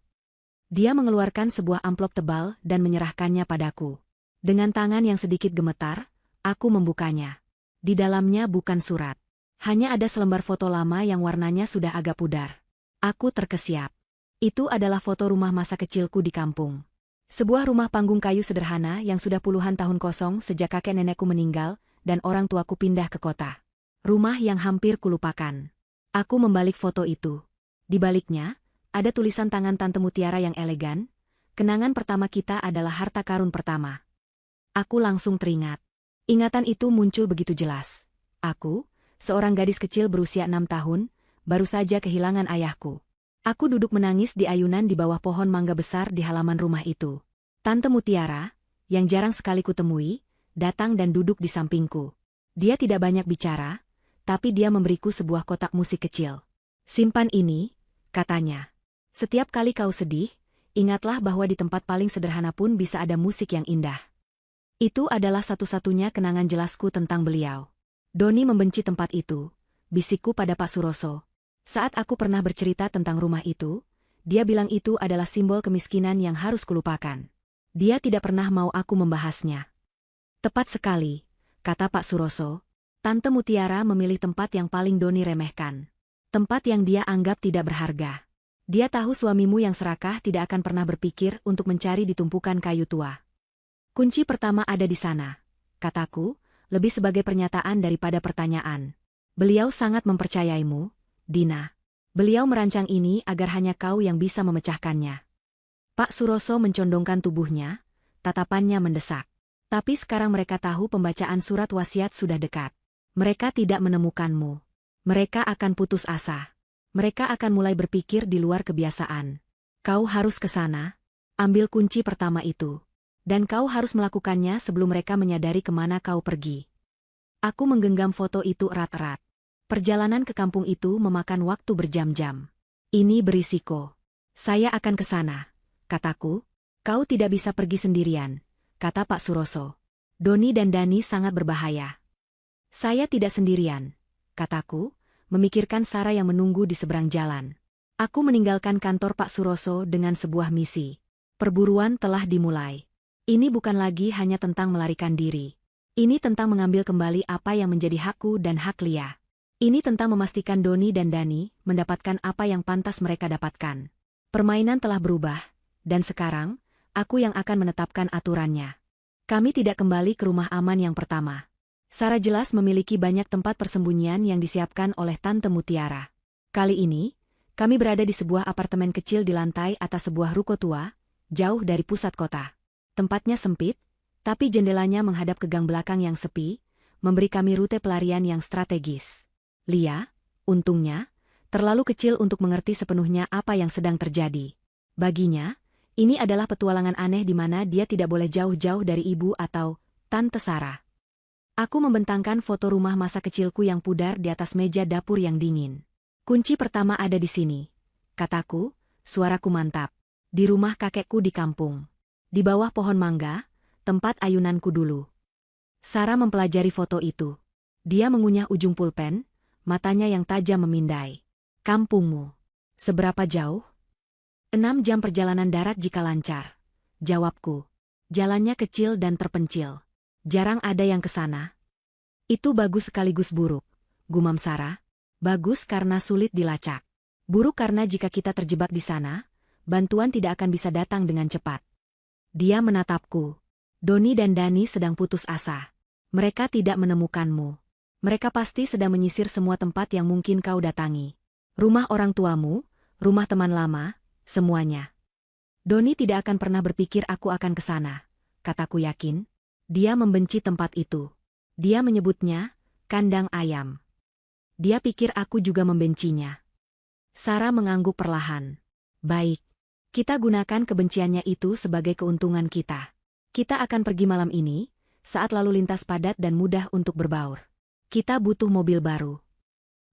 Dia mengeluarkan sebuah amplop tebal dan menyerahkannya padaku. Dengan tangan yang sedikit gemetar, aku membukanya. Di dalamnya bukan surat. Hanya ada selembar foto lama yang warnanya sudah agak pudar. Aku terkesiap. Itu adalah foto rumah masa kecilku di kampung. Sebuah rumah panggung kayu sederhana yang sudah puluhan tahun kosong sejak kakek nenekku meninggal dan orang tuaku pindah ke kota. Rumah yang hampir kulupakan. Aku membalik foto itu. Di baliknya, ada tulisan tangan Tante Mutiara yang elegan. Kenangan pertama kita adalah harta karun pertama. Aku langsung teringat. Ingatan itu muncul begitu jelas. Aku, seorang gadis kecil berusia 6 tahun, baru saja kehilangan ayahku. Aku duduk menangis di ayunan di bawah pohon mangga besar di halaman rumah itu. Tante Mutiara, yang jarang sekali kutemui, datang dan duduk di sampingku. Dia tidak banyak bicara, tapi dia memberiku sebuah kotak musik kecil. "Simpan ini," katanya. "Setiap kali kau sedih, ingatlah bahwa di tempat paling sederhana pun bisa ada musik yang indah." Itu adalah satu-satunya kenangan jelasku tentang beliau. "Doni membenci tempat itu," bisikku pada Pak Suroso. Saat aku pernah bercerita tentang rumah itu, dia bilang itu adalah simbol kemiskinan yang harus kulupakan. Dia tidak pernah mau aku membahasnya. "Tepat sekali," kata Pak Suroso. "Tante Mutiara memilih tempat yang paling Doni remehkan. Tempat yang dia anggap tidak berharga. Dia tahu suamimu yang serakah tidak akan pernah berpikir untuk mencari di tumpukan kayu tua. Kunci pertama ada di sana," kataku, lebih sebagai pernyataan daripada pertanyaan. "Beliau sangat mempercayaimu, Dina. Beliau merancang ini agar hanya kau yang bisa memecahkannya." Pak Suroso mencondongkan tubuhnya, tatapannya mendesak. "Tapi sekarang mereka tahu pembacaan surat wasiat sudah dekat. Mereka tidak menemukanmu. Mereka akan putus asa. Mereka akan mulai berpikir di luar kebiasaan. Kau harus ke sana, ambil kunci pertama itu. Dan kau harus melakukannya sebelum mereka menyadari kemana kau pergi." Aku menggenggam foto itu erat-erat. Perjalanan ke kampung itu memakan waktu berjam-jam. "Ini berisiko. Saya akan ke sana," kataku. "Kau tidak bisa pergi sendirian," kata Pak Suroso. "Doni dan Dani sangat berbahaya." "Saya tidak sendirian," kataku, memikirkan Sarah yang menunggu di seberang jalan. Aku meninggalkan kantor Pak Suroso dengan sebuah misi. Perburuan telah dimulai. Ini bukan lagi hanya tentang melarikan diri. Ini tentang mengambil kembali apa yang menjadi hakku dan hak Lia. Ini tentang memastikan Doni dan Dani mendapatkan apa yang pantas mereka dapatkan. Permainan telah berubah, dan sekarang, aku yang akan menetapkan aturannya. Kami tidak kembali ke rumah aman yang pertama. Sarah jelas memiliki banyak tempat persembunyian yang disiapkan oleh Tante Mutiara. Kali ini, kami berada di sebuah apartemen kecil di lantai atas sebuah ruko tua, jauh dari pusat kota. Tempatnya sempit, tapi jendelanya menghadap ke gang belakang yang sepi, memberi kami rute pelarian yang strategis. Lia, untungnya, terlalu kecil untuk mengerti sepenuhnya apa yang sedang terjadi. Baginya, ini adalah petualangan aneh di mana dia tidak boleh jauh-jauh dari ibu atau Tante Sarah. Aku membentangkan foto rumah masa kecilku yang pudar di atas meja dapur yang dingin. "Kunci pertama ada di sini," kataku, suaraku mantap. "Di rumah kakekku di kampung. Di bawah pohon mangga, tempat ayunanku dulu." Sarah mempelajari foto itu. Dia mengunyah ujung pulpen, matanya yang tajam memindai. "Kampungmu. Seberapa jauh?" 6 jam perjalanan darat jika lancar," jawabku. "Jalannya kecil dan terpencil. Jarang ada yang ke sana." "Itu bagus sekaligus buruk," gumam Sarah. "Bagus karena sulit dilacak. Buruk karena jika kita terjebak di sana, bantuan tidak akan bisa datang dengan cepat." Dia menatapku. "Doni dan Dani sedang putus asa. Mereka tidak menemukanmu. Mereka pasti sedang menyisir semua tempat yang mungkin kau datangi. Rumah orang tuamu, rumah teman lama, semuanya. Doni tidak akan pernah berpikir aku akan ke sana," kataku yakin. "Dia membenci tempat itu. Dia menyebutnya kandang ayam. Dia pikir aku juga membencinya." Sarah mengangguk perlahan. "Baik. Kita gunakan kebenciannya itu sebagai keuntungan kita. Kita akan pergi malam ini, saat lalu lintas padat dan mudah untuk berbaur. Kita butuh mobil baru."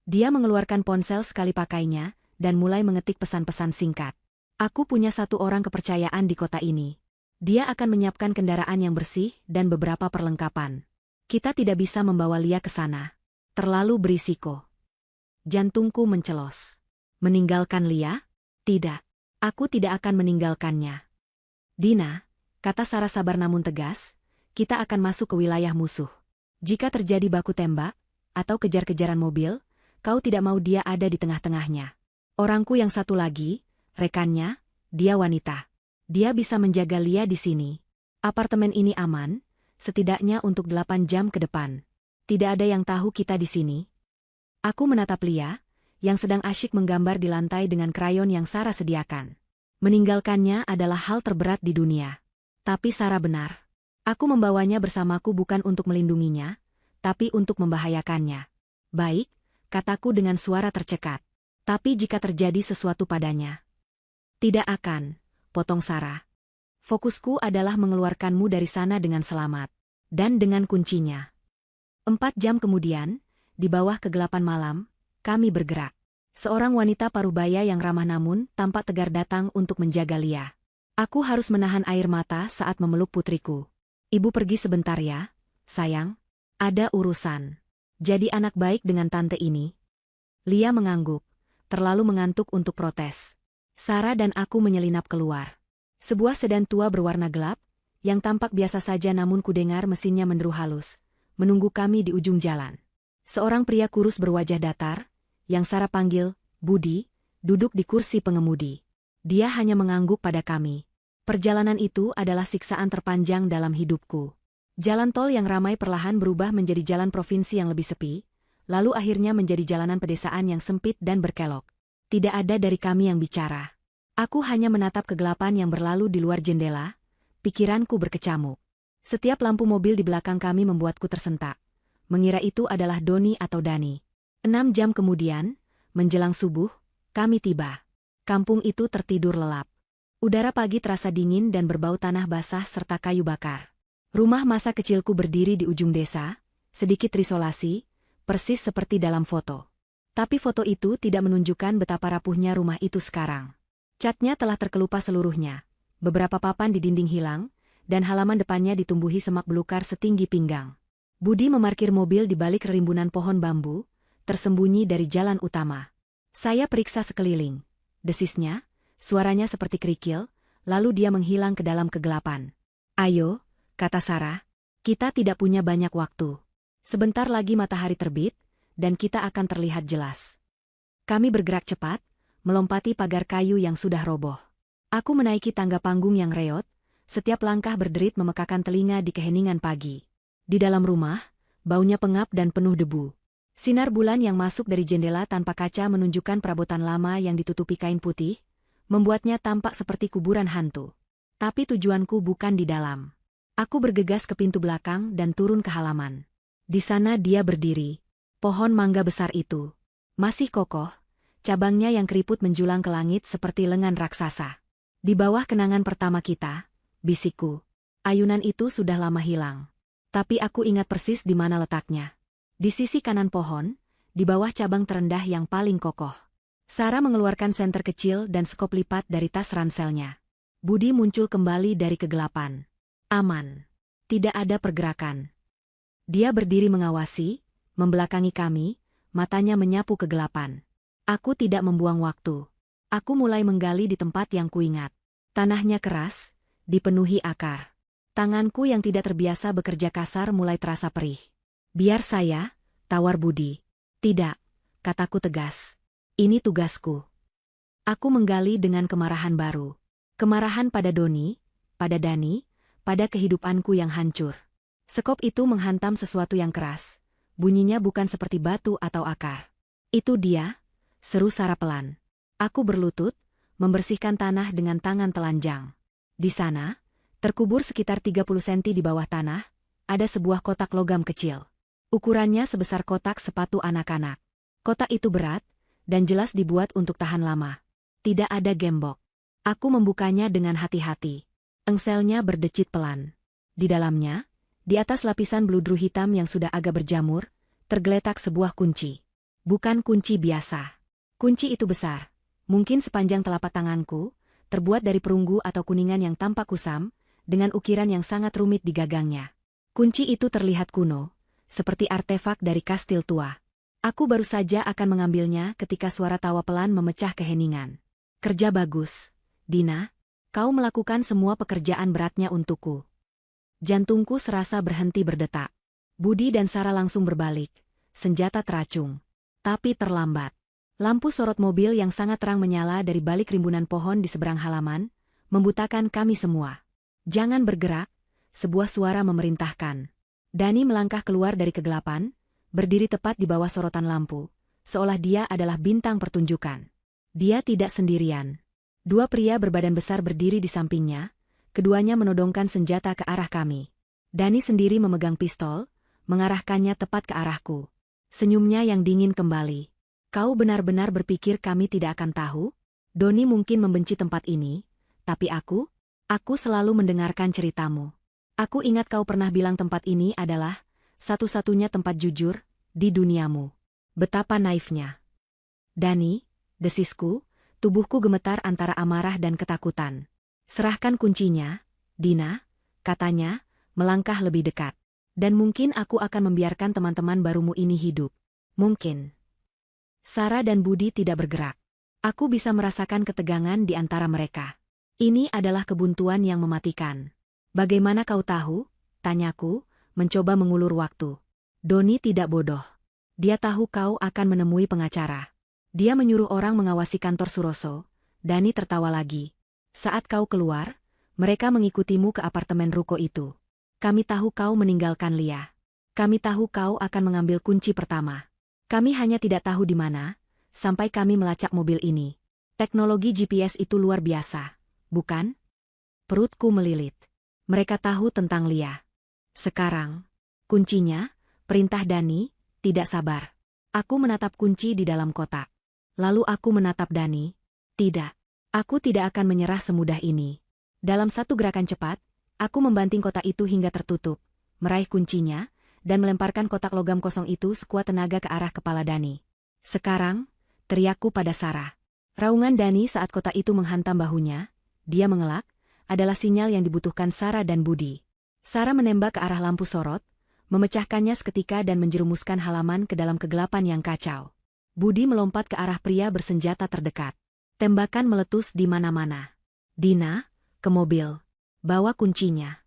Dia mengeluarkan ponsel sekali pakainya, dan mulai mengetik pesan-pesan singkat. "Aku punya satu orang kepercayaan di kota ini. Dia akan menyiapkan kendaraan yang bersih dan beberapa perlengkapan. Kita tidak bisa membawa Lia ke sana. Terlalu berisiko." Jantungku mencelos. Meninggalkan Lia? Tidak. Aku tidak akan meninggalkannya. "Dina," kata Sarah sabar namun tegas, "kita akan masuk ke wilayah musuh. Jika terjadi baku tembak, atau kejar-kejaran mobil, kau tidak mau dia ada di tengah-tengahnya. Orangku yang satu lagi, rekannya, dia wanita. Dia bisa menjaga Lia di sini. Apartemen ini aman, setidaknya untuk 8 jam ke depan. Tidak ada yang tahu kita di sini. Aku menatap Lia, yang sedang asyik menggambar di lantai dengan krayon yang Sarah sediakan. Meninggalkannya adalah hal terberat di dunia. Tapi Sarah benar. Aku membawanya bersamaku bukan untuk melindunginya, tapi untuk membahayakannya. Baik, kataku dengan suara tercekat. Tapi jika terjadi sesuatu padanya. Tidak akan, potong Sarah. Fokusku adalah mengeluarkanmu dari sana dengan selamat. Dan dengan kuncinya. 4 jam kemudian, di bawah kegelapan malam, kami bergerak. Seorang wanita parubaya yang ramah namun tampak tegar datang untuk menjaga Lia. Aku harus menahan air mata saat memeluk putriku. Ibu pergi sebentar ya, sayang. Ada urusan. Jadi anak baik dengan tante ini. Lia mengangguk, terlalu mengantuk untuk protes. Sarah dan aku menyelinap keluar. Sebuah sedan tua berwarna gelap, yang tampak biasa saja namun kudengar mesinnya menderu halus, menunggu kami di ujung jalan. Seorang pria kurus berwajah datar, yang Sarah panggil Budi, duduk di kursi pengemudi. Dia hanya mengangguk pada kami. Perjalanan itu adalah siksaan terpanjang dalam hidupku. Jalan tol yang ramai perlahan berubah menjadi jalan provinsi yang lebih sepi, lalu akhirnya menjadi jalanan pedesaan yang sempit dan berkelok. Tidak ada dari kami yang bicara. Aku hanya menatap kegelapan yang berlalu di luar jendela, pikiranku berkecamuk. Setiap lampu mobil di belakang kami membuatku tersentak. Mengira itu adalah Doni atau Dani. 6 jam kemudian, menjelang subuh, kami tiba. Kampung itu tertidur lelap. Udara pagi terasa dingin dan berbau tanah basah serta kayu bakar. Rumah masa kecilku berdiri di ujung desa, sedikit terisolasi, persis seperti dalam foto. Tapi foto itu tidak menunjukkan betapa rapuhnya rumah itu sekarang. Catnya telah terkelupas seluruhnya. Beberapa papan di dinding hilang, dan halaman depannya ditumbuhi semak belukar setinggi pinggang. Budi memarkir mobil di balik rimbunan pohon bambu, tersembunyi dari jalan utama. Saya periksa sekeliling. Desisnya, suaranya seperti kerikil, lalu dia menghilang ke dalam kegelapan. Ayo, kata Sarah, kita tidak punya banyak waktu. Sebentar lagi matahari terbit, dan kita akan terlihat jelas. Kami bergerak cepat, melompati pagar kayu yang sudah roboh. Aku menaiki tangga panggung yang reot, setiap langkah berderit memekakan telinga di keheningan pagi. Di dalam rumah, baunya pengap dan penuh debu. Sinar bulan yang masuk dari jendela tanpa kaca menunjukkan perabotan lama yang ditutupi kain putih, membuatnya tampak seperti kuburan hantu. Tapi tujuanku bukan di dalam. Aku bergegas ke pintu belakang dan turun ke halaman. Di sana dia berdiri. Pohon mangga besar itu. Masih kokoh, cabangnya yang keriput menjulang ke langit seperti lengan raksasa. Di bawah kenangan pertama kita, bisikku. Ayunan itu sudah lama hilang. Tapi aku ingat persis di mana letaknya. Di sisi kanan pohon, di bawah cabang terendah yang paling kokoh. Sarah mengeluarkan senter kecil dan skop lipat dari tas ranselnya. Budi muncul kembali dari kegelapan. Aman. Tidak ada pergerakan. Dia berdiri mengawasi, membelakangi kami, matanya menyapu kegelapan. Aku tidak membuang waktu. Aku mulai menggali di tempat yang kuingat. Tanahnya keras, dipenuhi akar. Tanganku yang tidak terbiasa bekerja kasar mulai terasa perih. Biar saya, tawar Budi. Tidak, kataku tegas. Ini tugasku. Aku menggali dengan kemarahan baru. Kemarahan pada Doni, pada Dani, pada kehidupanku yang hancur. Sekop itu menghantam sesuatu yang keras. Bunyinya bukan seperti batu atau akar. Itu dia, seru Sarah pelan. Aku berlutut, membersihkan tanah dengan tangan telanjang. Di sana, terkubur sekitar 30 cm di bawah tanah, ada sebuah kotak logam kecil. Ukurannya sebesar kotak sepatu anak-anak. Kotak itu berat, dan jelas dibuat untuk tahan lama. Tidak ada gembok. Aku membukanya dengan hati-hati. Engselnya berdecit pelan. Di dalamnya, di atas lapisan beludru hitam yang sudah agak berjamur, tergeletak sebuah kunci. Bukan kunci biasa. Kunci itu besar, mungkin sepanjang telapak tanganku, terbuat dari perunggu atau kuningan yang tampak kusam, dengan ukiran yang sangat rumit di gagangnya. Kunci itu terlihat kuno, seperti artefak dari kastil tua. Aku baru saja akan mengambilnya ketika suara tawa pelan memecah keheningan. Kerja bagus, Dina. Kau melakukan semua pekerjaan beratnya untukku. Jantungku serasa berhenti berdetak. Budi dan Sarah langsung berbalik, senjata teracung. Tapi terlambat. Lampu sorot mobil yang sangat terang menyala dari balik rimbunan pohon di seberang halaman, membutakan kami semua. Jangan bergerak, sebuah suara memerintahkan. Dani melangkah keluar dari kegelapan, berdiri tepat di bawah sorotan lampu, seolah dia adalah bintang pertunjukan. Dia tidak sendirian. Dua pria berbadan besar berdiri di sampingnya, keduanya menodongkan senjata ke arah kami. Dani sendiri memegang pistol, mengarahkannya tepat ke arahku. Senyumnya yang dingin kembali. Kau benar-benar berpikir kami tidak akan tahu? Doni mungkin membenci tempat ini, tapi aku selalu mendengarkan ceritamu. Aku ingat kau pernah bilang tempat ini adalah satu-satunya tempat jujur di duniamu. Betapa naifnya. Dani, desisku, tubuhku gemetar antara amarah dan ketakutan. Serahkan kuncinya, Dina, katanya, melangkah lebih dekat. Dan mungkin aku akan membiarkan teman-teman barumu ini hidup. Mungkin. Sarah dan Budi tidak bergerak. Aku bisa merasakan ketegangan di antara mereka. Ini adalah kebuntuan yang mematikan. Bagaimana kau tahu? Tanyaku, mencoba mengulur waktu. Doni tidak bodoh. Dia tahu kau akan menemui pengacara. Dia menyuruh orang mengawasi kantor Suroso. Dani tertawa lagi. Saat kau keluar, mereka mengikutimu ke apartemen ruko itu. Kami tahu kau meninggalkan Lia. Kami tahu kau akan mengambil kunci pertama. Kami hanya tidak tahu di mana, sampai kami melacak mobil ini. Teknologi GPS itu luar biasa. Bukan? Perutku melilit. Mereka tahu tentang Lia. Sekarang, kuncinya, perintah Dani, tidak sabar. Aku menatap kunci di dalam kotak. Lalu aku menatap Dani. Tidak. Aku tidak akan menyerah semudah ini. Dalam satu gerakan cepat, aku membanting kotak itu hingga tertutup, meraih kuncinya, dan melemparkan kotak logam kosong itu sekuat tenaga ke arah kepala Dani. Sekarang, teriakku pada Sarah. Raungan Dani saat kotak itu menghantam bahunya, dia mengelak, adalah sinyal yang dibutuhkan Sarah dan Budi. Sarah menembak ke arah lampu sorot, memecahkannya seketika dan menjerumuskan halaman ke dalam kegelapan yang kacau. Budi melompat ke arah pria bersenjata terdekat. Tembakan meletus di mana-mana. Dina, ke mobil. Bawa kuncinya.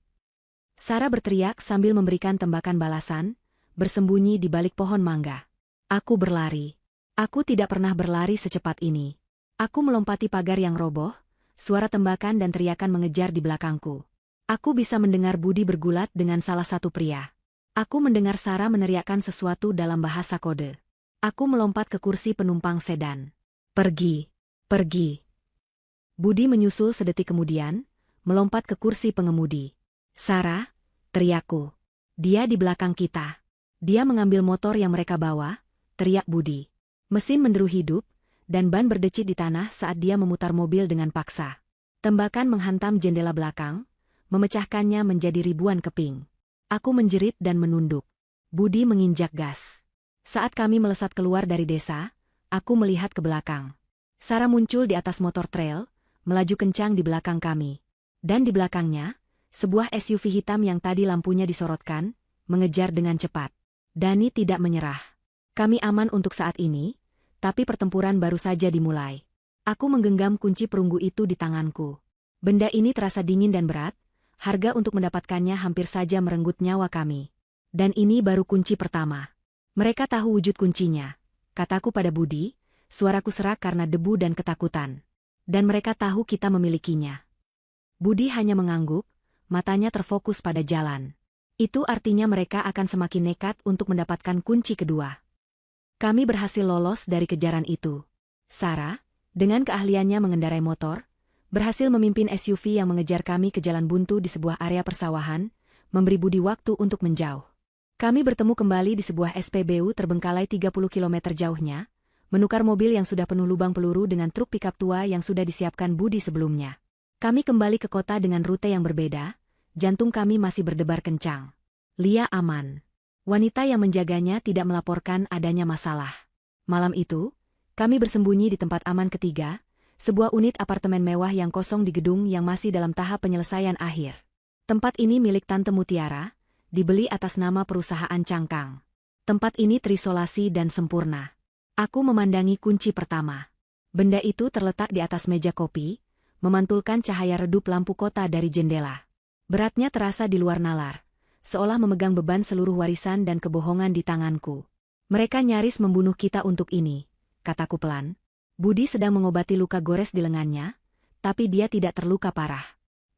Sarah berteriak sambil memberikan tembakan balasan, bersembunyi di balik pohon mangga. Aku berlari. Aku tidak pernah berlari secepat ini. Aku melompati pagar yang roboh, suara tembakan dan teriakan mengejar di belakangku. Aku bisa mendengar Budi bergulat dengan salah satu pria. Aku mendengar Sarah meneriakkan sesuatu dalam bahasa kode. Aku melompat ke kursi penumpang sedan. Pergi. Pergi. Budi menyusul sedetik kemudian, melompat ke kursi pengemudi. Sarah, teriakku. Dia di belakang kita. Dia mengambil motor yang mereka bawa, teriak Budi. Mesin menderu hidup, dan ban berdecit di tanah saat dia memutar mobil dengan paksa. Tembakan menghantam jendela belakang, memecahkannya menjadi ribuan keping. Aku menjerit dan menunduk. Budi menginjak gas. Saat kami melesat keluar dari desa, aku melihat ke belakang. Sarah muncul di atas motor trail, melaju kencang di belakang kami. Dan di belakangnya, sebuah SUV hitam yang tadi lampunya disorotkan, mengejar dengan cepat. Dani tidak menyerah. Kami aman untuk saat ini, tapi pertempuran baru saja dimulai. Aku menggenggam kunci perunggu itu di tanganku. Benda ini terasa dingin dan berat, harga untuk mendapatkannya hampir saja merenggut nyawa kami. Dan ini baru kunci pertama. Mereka tahu wujud kuncinya, kataku pada Budi, suaraku serak karena debu dan ketakutan. Dan mereka tahu kita memilikinya. Budi hanya mengangguk, matanya terfokus pada jalan. Itu artinya mereka akan semakin nekat untuk mendapatkan kunci kedua. Kami berhasil lolos dari kejaran itu. Sarah, dengan keahliannya mengendarai motor, berhasil memimpin SUV yang mengejar kami ke jalan buntu di sebuah area persawahan, memberi Budi waktu untuk menjauh. Kami bertemu kembali di sebuah SPBU terbengkalai 30 km jauhnya, menukar mobil yang sudah penuh lubang peluru dengan truk pikap tua yang sudah disiapkan Budi sebelumnya. Kami kembali ke kota dengan rute yang berbeda, jantung kami masih berdebar kencang. Lia aman. Wanita yang menjaganya tidak melaporkan adanya masalah. Malam itu, kami bersembunyi di tempat aman ketiga, sebuah unit apartemen mewah yang kosong di gedung yang masih dalam tahap penyelesaian akhir. Tempat ini milik Tante Mutiara, dibeli atas nama perusahaan Cangkang. Tempat ini terisolasi dan sempurna. Aku memandangi kunci pertama. Benda itu terletak di atas meja kopi, memantulkan cahaya redup lampu kota dari jendela. Beratnya terasa di luar nalar, seolah memegang beban seluruh warisan dan kebohongan di tanganku. Mereka nyaris membunuh kita untuk ini, kataku pelan. Budi sedang mengobati luka gores di lengannya, tapi dia tidak terluka parah.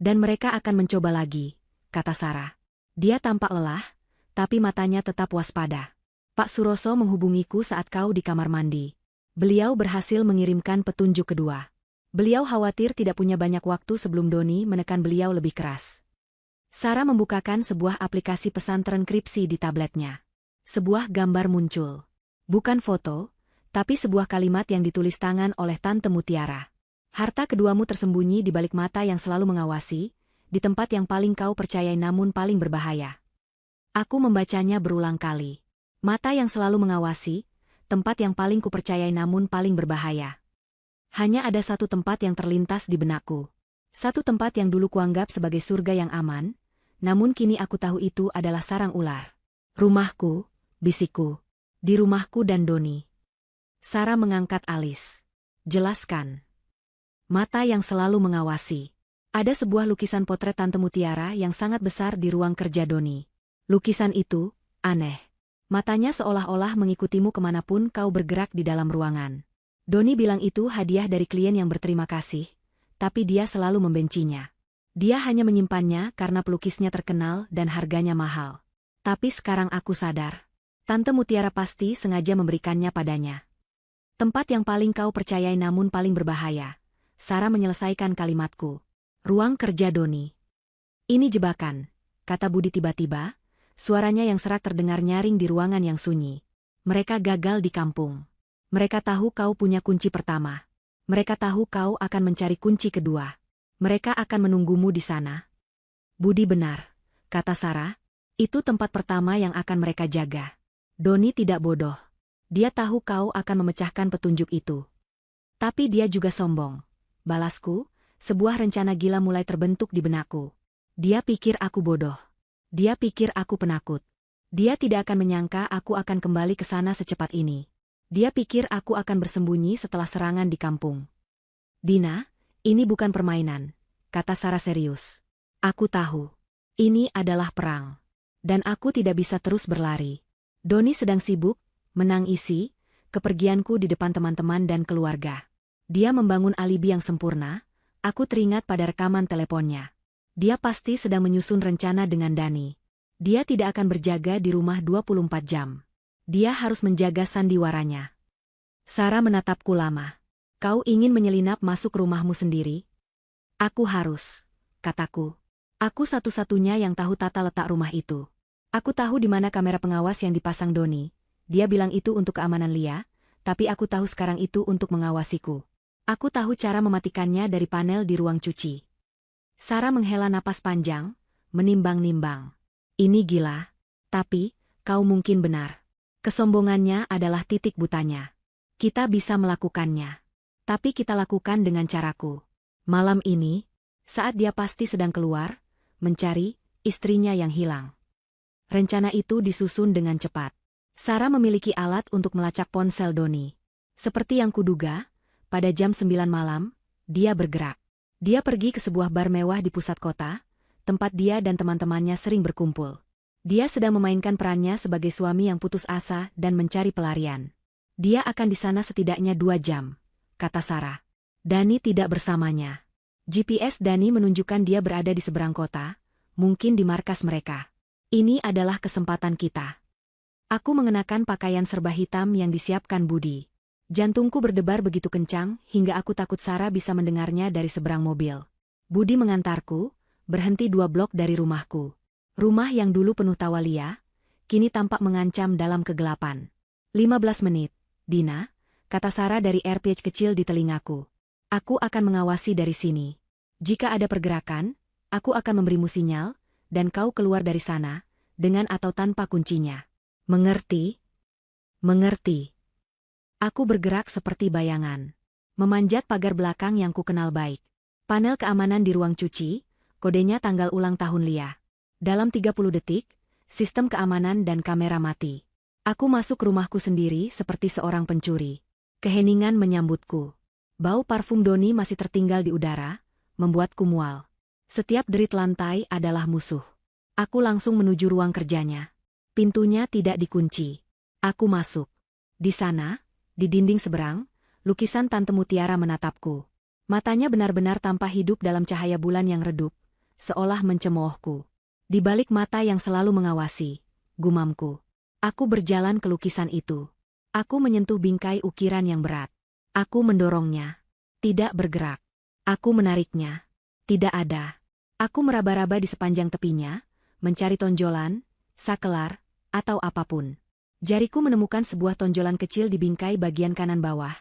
Dan mereka akan mencoba lagi, kata Sarah. Dia tampak lelah, tapi matanya tetap waspada. Pak Suroso menghubungiku saat kau di kamar mandi. Beliau berhasil mengirimkan petunjuk kedua. Beliau khawatir tidak punya banyak waktu sebelum Doni menekan beliau lebih keras. Sarah membukakan sebuah aplikasi pesan terenkripsi di tabletnya. Sebuah gambar muncul. Bukan foto, tapi sebuah kalimat yang ditulis tangan oleh Tante Mutiara. Harta keduamu tersembunyi di balik mata yang selalu mengawasi, di tempat yang paling kau percayai namun paling berbahaya. Aku membacanya berulang kali. Mata yang selalu mengawasi, tempat yang paling kupercayai namun paling berbahaya. Hanya ada satu tempat yang terlintas di benakku. Satu tempat yang dulu kuanggap sebagai surga yang aman, namun kini aku tahu itu adalah sarang ular. Rumahku, bisikku. Di rumahku dan Doni. Sarah mengangkat alis. Jelaskan. Mata yang selalu mengawasi. Ada sebuah lukisan potret Tante Mutiara yang sangat besar di ruang kerja Doni. Lukisan itu, aneh. Matanya seolah-olah mengikutimu kemanapun kau bergerak di dalam ruangan. Doni bilang itu hadiah dari klien yang berterima kasih, tapi dia selalu membencinya. Dia hanya menyimpannya karena pelukisnya terkenal dan harganya mahal. Tapi sekarang aku sadar. Tante Mutiara pasti sengaja memberikannya padanya. Tempat yang paling kau percayai namun paling berbahaya. Sarah menyelesaikan kalimatku. Ruang kerja Doni. Ini jebakan, kata Budi tiba-tiba, suaranya yang serak terdengar nyaring di ruangan yang sunyi. Mereka gagal di kampung. Mereka tahu kau punya kunci pertama. Mereka tahu kau akan mencari kunci kedua. Mereka akan menunggumu di sana. Budi benar, kata Sarah. Itu tempat pertama yang akan mereka jaga. Doni tidak bodoh. Dia tahu kau akan memecahkan petunjuk itu. Tapi dia juga sombong. Balasku, sebuah rencana gila mulai terbentuk di benakku. Dia pikir aku bodoh. Dia pikir aku penakut. Dia tidak akan menyangka aku akan kembali ke sana secepat ini. Dia pikir aku akan bersembunyi setelah serangan di kampung. Dina, ini bukan permainan, kata Sarah serius. Aku tahu. Ini adalah perang. Dan aku tidak bisa terus berlari. Doni sedang sibuk, menangisi, kepergianku di depan teman-teman dan keluarga. Dia membangun alibi yang sempurna, aku teringat pada rekaman teleponnya. Dia pasti sedang menyusun rencana dengan Dani. Dia tidak akan berjaga di rumah 24 jam. Dia harus menjaga sandiwaranya. Sarah menatapku lama. Kau ingin menyelinap masuk rumahmu sendiri? Aku harus, kataku. Aku satu-satunya yang tahu tata letak rumah itu. Aku tahu di mana kamera pengawas yang dipasang Doni. Dia bilang itu untuk keamanan Lia, tapi aku tahu sekarang itu untuk mengawasiku. Aku tahu cara mematikannya dari panel di ruang cuci. Sarah menghela napas panjang, menimbang-nimbang. Ini gila. Tapi, kau mungkin benar. Kesombongannya adalah titik butanya. Kita bisa melakukannya. Tapi kita lakukan dengan caraku. Malam ini, saat dia pasti sedang keluar, mencari istrinya yang hilang. Rencana itu disusun dengan cepat. Sarah memiliki alat untuk melacak ponsel Doni. Seperti yang kuduga, pada jam 9 malam, dia bergerak. Dia pergi ke sebuah bar mewah di pusat kota, tempat dia dan teman-temannya sering berkumpul. Dia sedang memainkan perannya sebagai suami yang putus asa dan mencari pelarian. Dia akan di sana setidaknya 2 jam, kata Sarah. Dani tidak bersamanya. GPS Dani menunjukkan dia berada di seberang kota, mungkin di markas mereka. Ini adalah kesempatan kita. Aku mengenakan pakaian serba hitam yang disiapkan Budi. Jantungku berdebar begitu kencang hingga aku takut Sarah bisa mendengarnya dari seberang mobil. Budi mengantarku, berhenti 2 blok dari rumahku. Rumah yang dulu penuh tawa Lia, kini tampak mengancam dalam kegelapan. 15 menit, Dina, kata Sarah dari AirPage kecil di telingaku. Aku akan mengawasi dari sini. Jika ada pergerakan, aku akan memberimu sinyal, dan kau keluar dari sana, dengan atau tanpa kuncinya. Mengerti? Mengerti. Aku bergerak seperti bayangan. Memanjat pagar belakang yang kukenal baik. Panel keamanan di ruang cuci, kodenya tanggal ulang tahun Lia. Dalam 30 detik, sistem keamanan dan kamera mati. Aku masuk rumahku sendiri seperti seorang pencuri. Keheningan menyambutku. Bau parfum Doni masih tertinggal di udara, membuatku mual. Setiap derit lantai adalah musuh. Aku langsung menuju ruang kerjanya. Pintunya tidak dikunci. Aku masuk. Di sana, di dinding seberang, lukisan Tante Mutiara menatapku. Matanya benar-benar tampak hidup dalam cahaya bulan yang redup, seolah mencemoohku. Di balik mata yang selalu mengawasi, gumamku. Aku berjalan ke lukisan itu. Aku menyentuh bingkai ukiran yang berat. Aku mendorongnya. Tidak bergerak. Aku menariknya. Tidak ada. Aku meraba-raba di sepanjang tepinya, mencari tonjolan, sakelar, atau apapun. Jariku menemukan sebuah tonjolan kecil di bingkai bagian kanan bawah,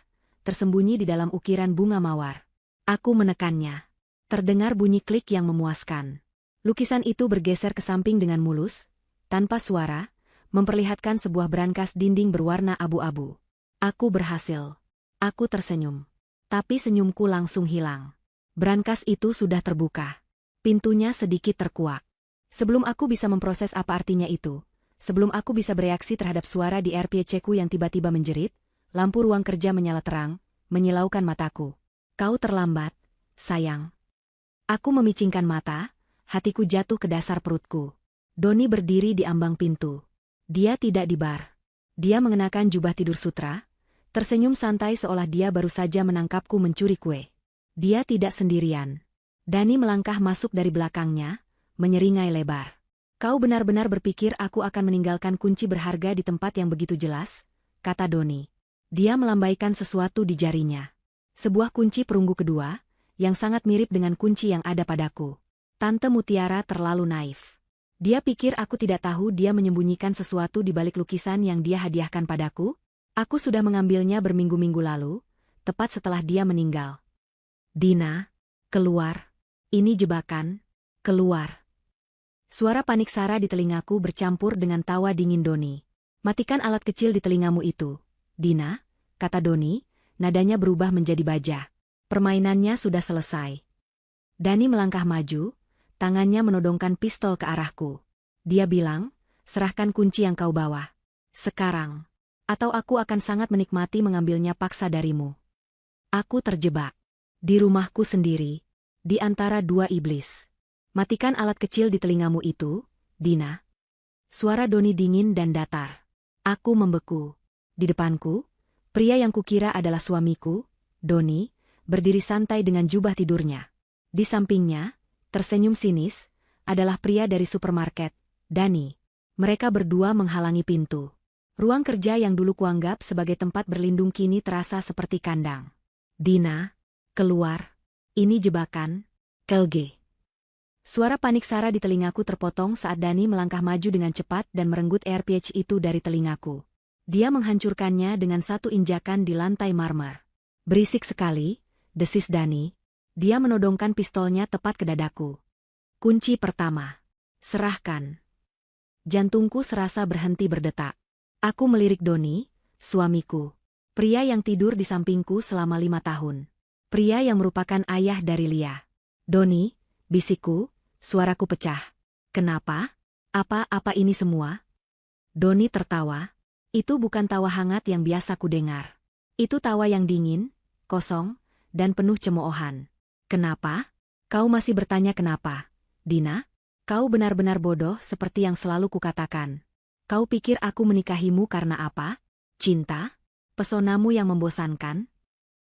tersembunyi di dalam ukiran bunga mawar. Aku menekannya. Terdengar bunyi klik yang memuaskan. Lukisan itu bergeser ke samping dengan mulus, tanpa suara, memperlihatkan sebuah brankas dinding berwarna abu-abu. Aku berhasil. Aku tersenyum. Tapi senyumku langsung hilang. Brankas itu sudah terbuka. Pintunya sedikit terkuak. Sebelum aku bisa memproses apa artinya itu, sebelum aku bisa bereaksi terhadap suara di RPC-ku yang tiba-tiba menjerit, lampu ruang kerja menyala terang, menyilaukan mataku. Kau terlambat, sayang. Aku memicingkan mata, hatiku jatuh ke dasar perutku. Doni berdiri di ambang pintu. Dia tidak di bar. Dia mengenakan jubah tidur sutra, tersenyum santai seolah dia baru saja menangkapku mencuri kue. Dia tidak sendirian. Dani melangkah masuk dari belakangnya, menyeringai lebar. Kau benar-benar berpikir aku akan meninggalkan kunci berharga di tempat yang begitu jelas? Kata Doni. Dia melambaikan sesuatu di jarinya. Sebuah kunci perunggu kedua, yang sangat mirip dengan kunci yang ada padaku. Tante Mutiara terlalu naif. Dia pikir aku tidak tahu dia menyembunyikan sesuatu di balik lukisan yang dia hadiahkan padaku? Aku sudah mengambilnya berminggu-minggu lalu, tepat setelah dia meninggal. Dina, keluar. Ini jebakan, keluar. Suara panik Sarah di telingaku bercampur dengan tawa dingin Doni. Matikan alat kecil di telingamu itu, Dina, kata Doni. Nadanya berubah menjadi baja. Permainannya sudah selesai. Dani melangkah maju, tangannya menodongkan pistol ke arahku. Dia bilang, serahkan kunci yang kau bawa. Sekarang. Atau aku akan sangat menikmati mengambilnya paksa darimu. Aku terjebak. Di rumahku sendiri. Di antara dua iblis. Matikan alat kecil di telingamu itu, Dina. Suara Doni dingin dan datar. Aku membeku. Di depanku, pria yang kukira adalah suamiku, Doni, berdiri santai dengan jubah tidurnya. Di sampingnya, tersenyum sinis, adalah pria dari supermarket, Dani. Mereka berdua menghalangi pintu. Ruang kerja yang dulu kuanggap sebagai tempat berlindung kini terasa seperti kandang. Dina, keluar. Ini jebakan, Kelge. Suara panik Sarah di telingaku terpotong saat Dani melangkah maju dengan cepat dan merenggut AirPH itu dari telingaku. Dia menghancurkannya dengan satu injakan di lantai marmer. Berisik sekali, desis Dani. Dia menodongkan pistolnya tepat ke dadaku. Kunci pertama. Serahkan. Jantungku serasa berhenti berdetak. Aku melirik Doni, suamiku. Pria yang tidur di sampingku selama 5 tahun. Pria yang merupakan ayah dari Lia. Doni, bisikku, suaraku pecah. Kenapa? Apa ini semua? Doni tertawa. Itu bukan tawa hangat yang biasa ku dengar. Itu tawa yang dingin, kosong, dan penuh cemoohan. Kenapa? Kau masih bertanya kenapa? Dina, kau benar-benar bodoh seperti yang selalu kukatakan. Kau pikir aku menikahimu karena apa? Cinta? Pesonamu yang membosankan?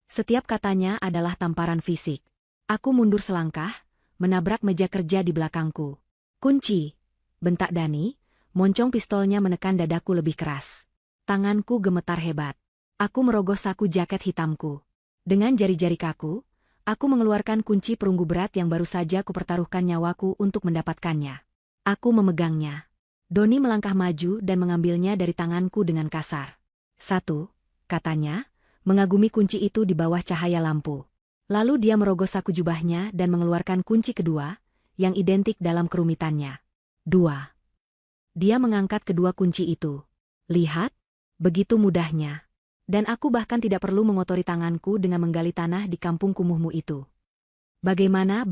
Setiap katanya adalah tamparan fisik. Aku mundur selangkah, menabrak meja kerja di belakangku. Kunci, bentak Dani, moncong pistolnya menekan dadaku lebih keras. Tanganku gemetar hebat. Aku merogoh saku jaket hitamku. Dengan jari-jari kaku, aku mengeluarkan kunci perunggu berat yang baru saja kupertaruhkan nyawaku untuk mendapatkannya. Aku memegangnya. Doni melangkah maju dan mengambilnya dari tanganku dengan kasar. 1, katanya, mengagumi kunci itu di bawah cahaya lampu. Lalu dia merogoh saku jubahnya dan mengeluarkan kunci kedua, yang identik dalam kerumitannya. 2. Dia mengangkat kedua kunci itu. Lihat, begitu mudahnya. Dan aku bahkan tidak perlu mengotori tanganku dengan menggali tanah di kampung kumuhmu itu. Bagaimana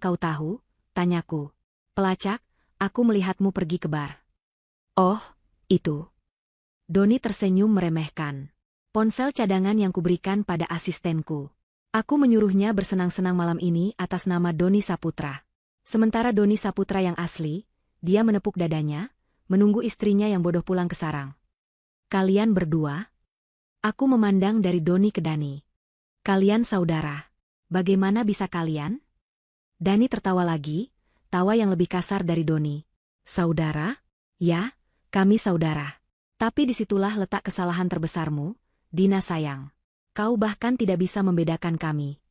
kau tahu? Tanyaku. Pelacak, aku melihatmu pergi ke bar. Oh, itu. Doni tersenyum meremehkan. Ponsel cadangan yang kuberikan pada asistenku. Aku menyuruhnya bersenang-senang malam ini atas nama Doni Saputra. Sementara Doni Saputra yang asli, dia menepuk dadanya, menunggu istrinya yang bodoh pulang ke sarang. Kalian berdua? Aku memandang dari Doni ke Dani. Kalian saudara. Bagaimana bisa kalian? Dani tertawa lagi, tawa yang lebih kasar dari Doni. Saudara? Ya, kami saudara. Tapi disitulah letak kesalahan terbesarmu, Dina sayang. Kau bahkan tidak bisa membedakan kami.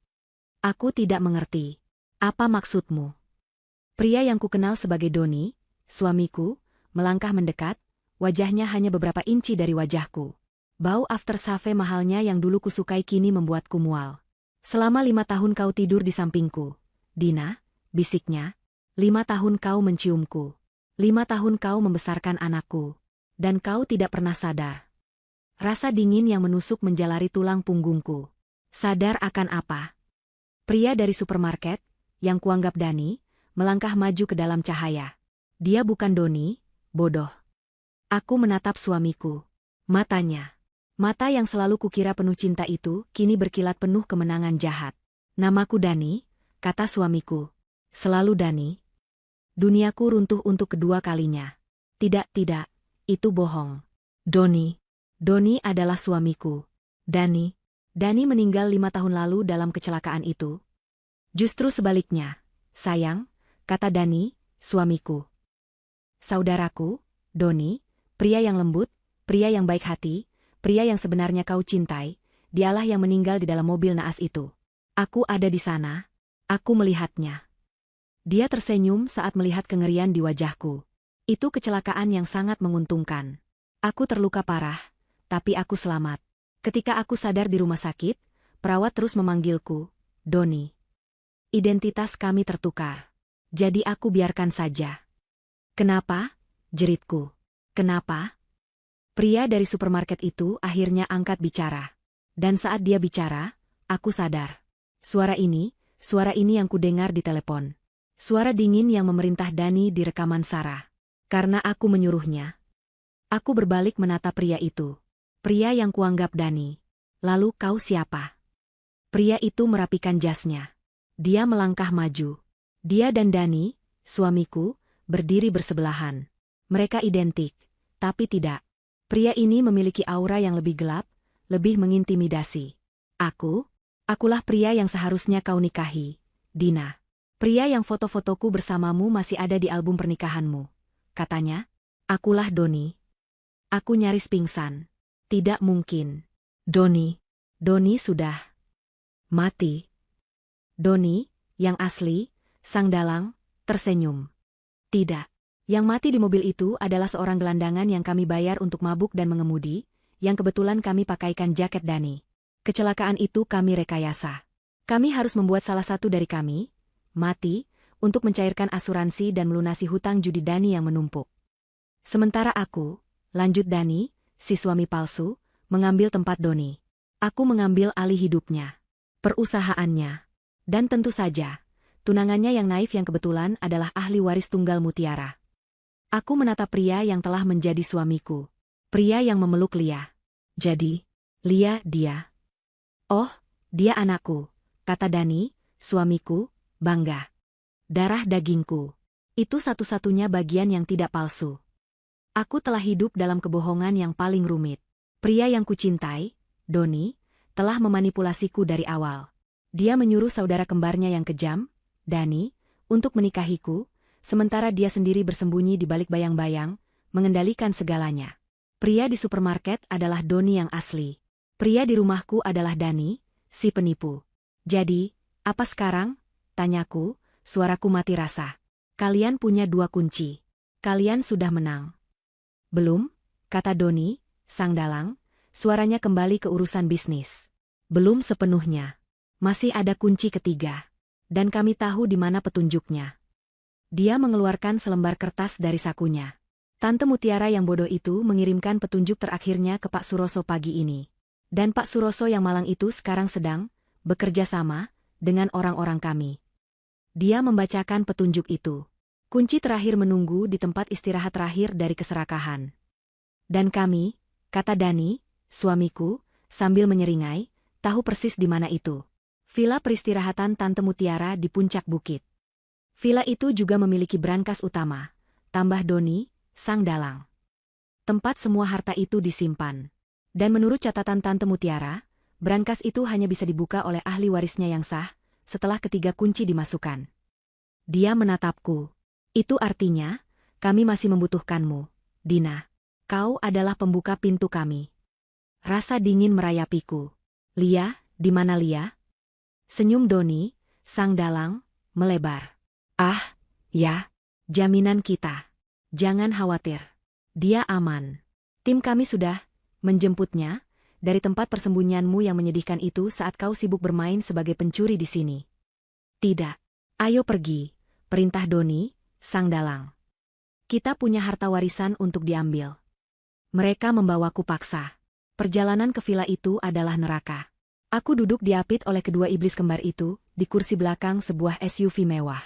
Aku tidak mengerti. Apa maksudmu? Pria yang kukenal sebagai Doni, suamiku, melangkah mendekat, wajahnya hanya beberapa inci dari wajahku. Bau aftershave mahalnya yang dulu kusukai kini membuatku mual. Selama 5 tahun kau tidur di sampingku. Dina, bisiknya. 5 tahun kau menciumku. 5 tahun kau membesarkan anakku. Dan kau tidak pernah sadar. Rasa dingin yang menusuk menjalari tulang punggungku. Sadar akan apa? Pria dari supermarket, yang kuanggap Dani, melangkah maju ke dalam cahaya. Dia bukan Doni, bodoh. Aku menatap suamiku. Matanya. Mata yang selalu kukira penuh cinta itu, kini berkilat penuh kemenangan jahat. Namaku Dani, kata suamiku. Selalu Dani. Duniaku runtuh untuk kedua kalinya. Tidak, itu bohong. Doni adalah suamiku. Dani meninggal 5 tahun lalu dalam kecelakaan itu. Justru sebaliknya, sayang, kata Dani, suamiku. Saudaraku, Doni, pria yang lembut, pria yang baik hati, pria yang sebenarnya kau cintai, dialah yang meninggal di dalam mobil naas itu. Aku ada di sana, aku melihatnya. Dia tersenyum saat melihat kengerian di wajahku. Itu kecelakaan yang sangat menguntungkan. Aku terluka parah, tapi aku selamat. Ketika aku sadar di rumah sakit, perawat terus memanggilku, Doni. Identitas kami tertukar. Jadi aku biarkan saja. Kenapa? Jeritku. Kenapa? Pria dari supermarket itu akhirnya angkat bicara. Dan saat dia bicara, aku sadar. Suara ini yang kudengar di telepon. Suara dingin yang memerintah Dani di rekaman Sarah. Karena aku menyuruhnya. Aku berbalik menatap pria itu. Pria yang kuanggap Dani. Lalu kau siapa? Pria itu merapikan jasnya. Dia melangkah maju. Dia dan Dani, suamiku, berdiri bersebelahan. Mereka identik, tapi tidak. Pria ini memiliki aura yang lebih gelap, lebih mengintimidasi. Akulah pria yang seharusnya kau nikahi, Dina. Pria yang foto-fotoku bersamamu masih ada di album pernikahanmu. Katanya, akulah Doni. Aku nyaris pingsan. Tidak mungkin. Doni sudah mati. Doni, yang asli, sang dalang, tersenyum. Tidak. Yang mati di mobil itu adalah seorang gelandangan yang kami bayar untuk mabuk dan mengemudi, yang kebetulan kami pakaikan jaket Dani. Kecelakaan itu kami rekayasa. Kami harus membuat salah satu dari kami mati untuk mencairkan asuransi dan melunasi hutang judi Dani yang menumpuk. Sementara aku, lanjut Dani, si suami palsu, mengambil tempat Doni. Aku mengambil alih hidupnya, perusahaannya. Dan tentu saja, tunangannya yang naif yang kebetulan adalah ahli waris tunggal mutiara. Aku menatap pria yang telah menjadi suamiku. Pria yang memeluk Lia. Jadi, Lia dia. Oh, dia anakku, kata Dani, suamiku, bangga. Darah dagingku. Itu satu-satunya bagian yang tidak palsu. Aku telah hidup dalam kebohongan yang paling rumit. Pria yang kucintai, Doni, telah memanipulasiku dari awal. Dia menyuruh saudara kembarnya yang kejam, Dani, untuk menikahiku, sementara dia sendiri bersembunyi di balik bayang-bayang, mengendalikan segalanya. Pria di supermarket adalah Doni yang asli. Pria di rumahku adalah Dani, si penipu. Jadi, apa sekarang? Tanyaku, suaraku mati rasa. Kalian punya 2 kunci. Kalian sudah menang. Belum, kata Doni, sang dalang, suaranya kembali ke urusan bisnis. Belum sepenuhnya. Masih ada kunci ketiga. Dan kami tahu di mana petunjuknya. Dia mengeluarkan selembar kertas dari sakunya. Tante Mutiara yang bodoh itu mengirimkan petunjuk terakhirnya ke Pak Suroso pagi ini. Dan Pak Suroso yang malang itu sekarang sedang bekerja sama dengan orang-orang kami. Dia membacakan petunjuk itu. Kunci terakhir menunggu di tempat istirahat terakhir dari keserakahan. Dan kami, kata Dani, suamiku, sambil menyeringai, tahu persis di mana itu. Villa peristirahatan Tante Mutiara di puncak bukit. Villa itu juga memiliki brankas utama, tambah Doni, sang dalang. Tempat semua harta itu disimpan. Dan menurut catatan Tante Mutiara, brankas itu hanya bisa dibuka oleh ahli warisnya yang sah, setelah ketiga kunci dimasukkan. Dia menatapku. Itu artinya, kami masih membutuhkanmu, Dina. Kau adalah pembuka pintu kami. Rasa dingin merayapiku. Lia, di mana Lia? Senyum Doni, sang dalang, melebar. Ah, ya. Jaminan kita. Jangan khawatir. Dia aman. Tim kami sudah menjemputnya dari tempat persembunyianmu yang menyedihkan itu saat kau sibuk bermain sebagai pencuri di sini. Tidak. Ayo pergi, perintah Doni, sang dalang. Kita punya harta warisan untuk diambil. Mereka membawaku paksa. Perjalanan ke villa itu adalah neraka. Aku duduk diapit oleh kedua iblis kembar itu, di kursi belakang sebuah SUV mewah.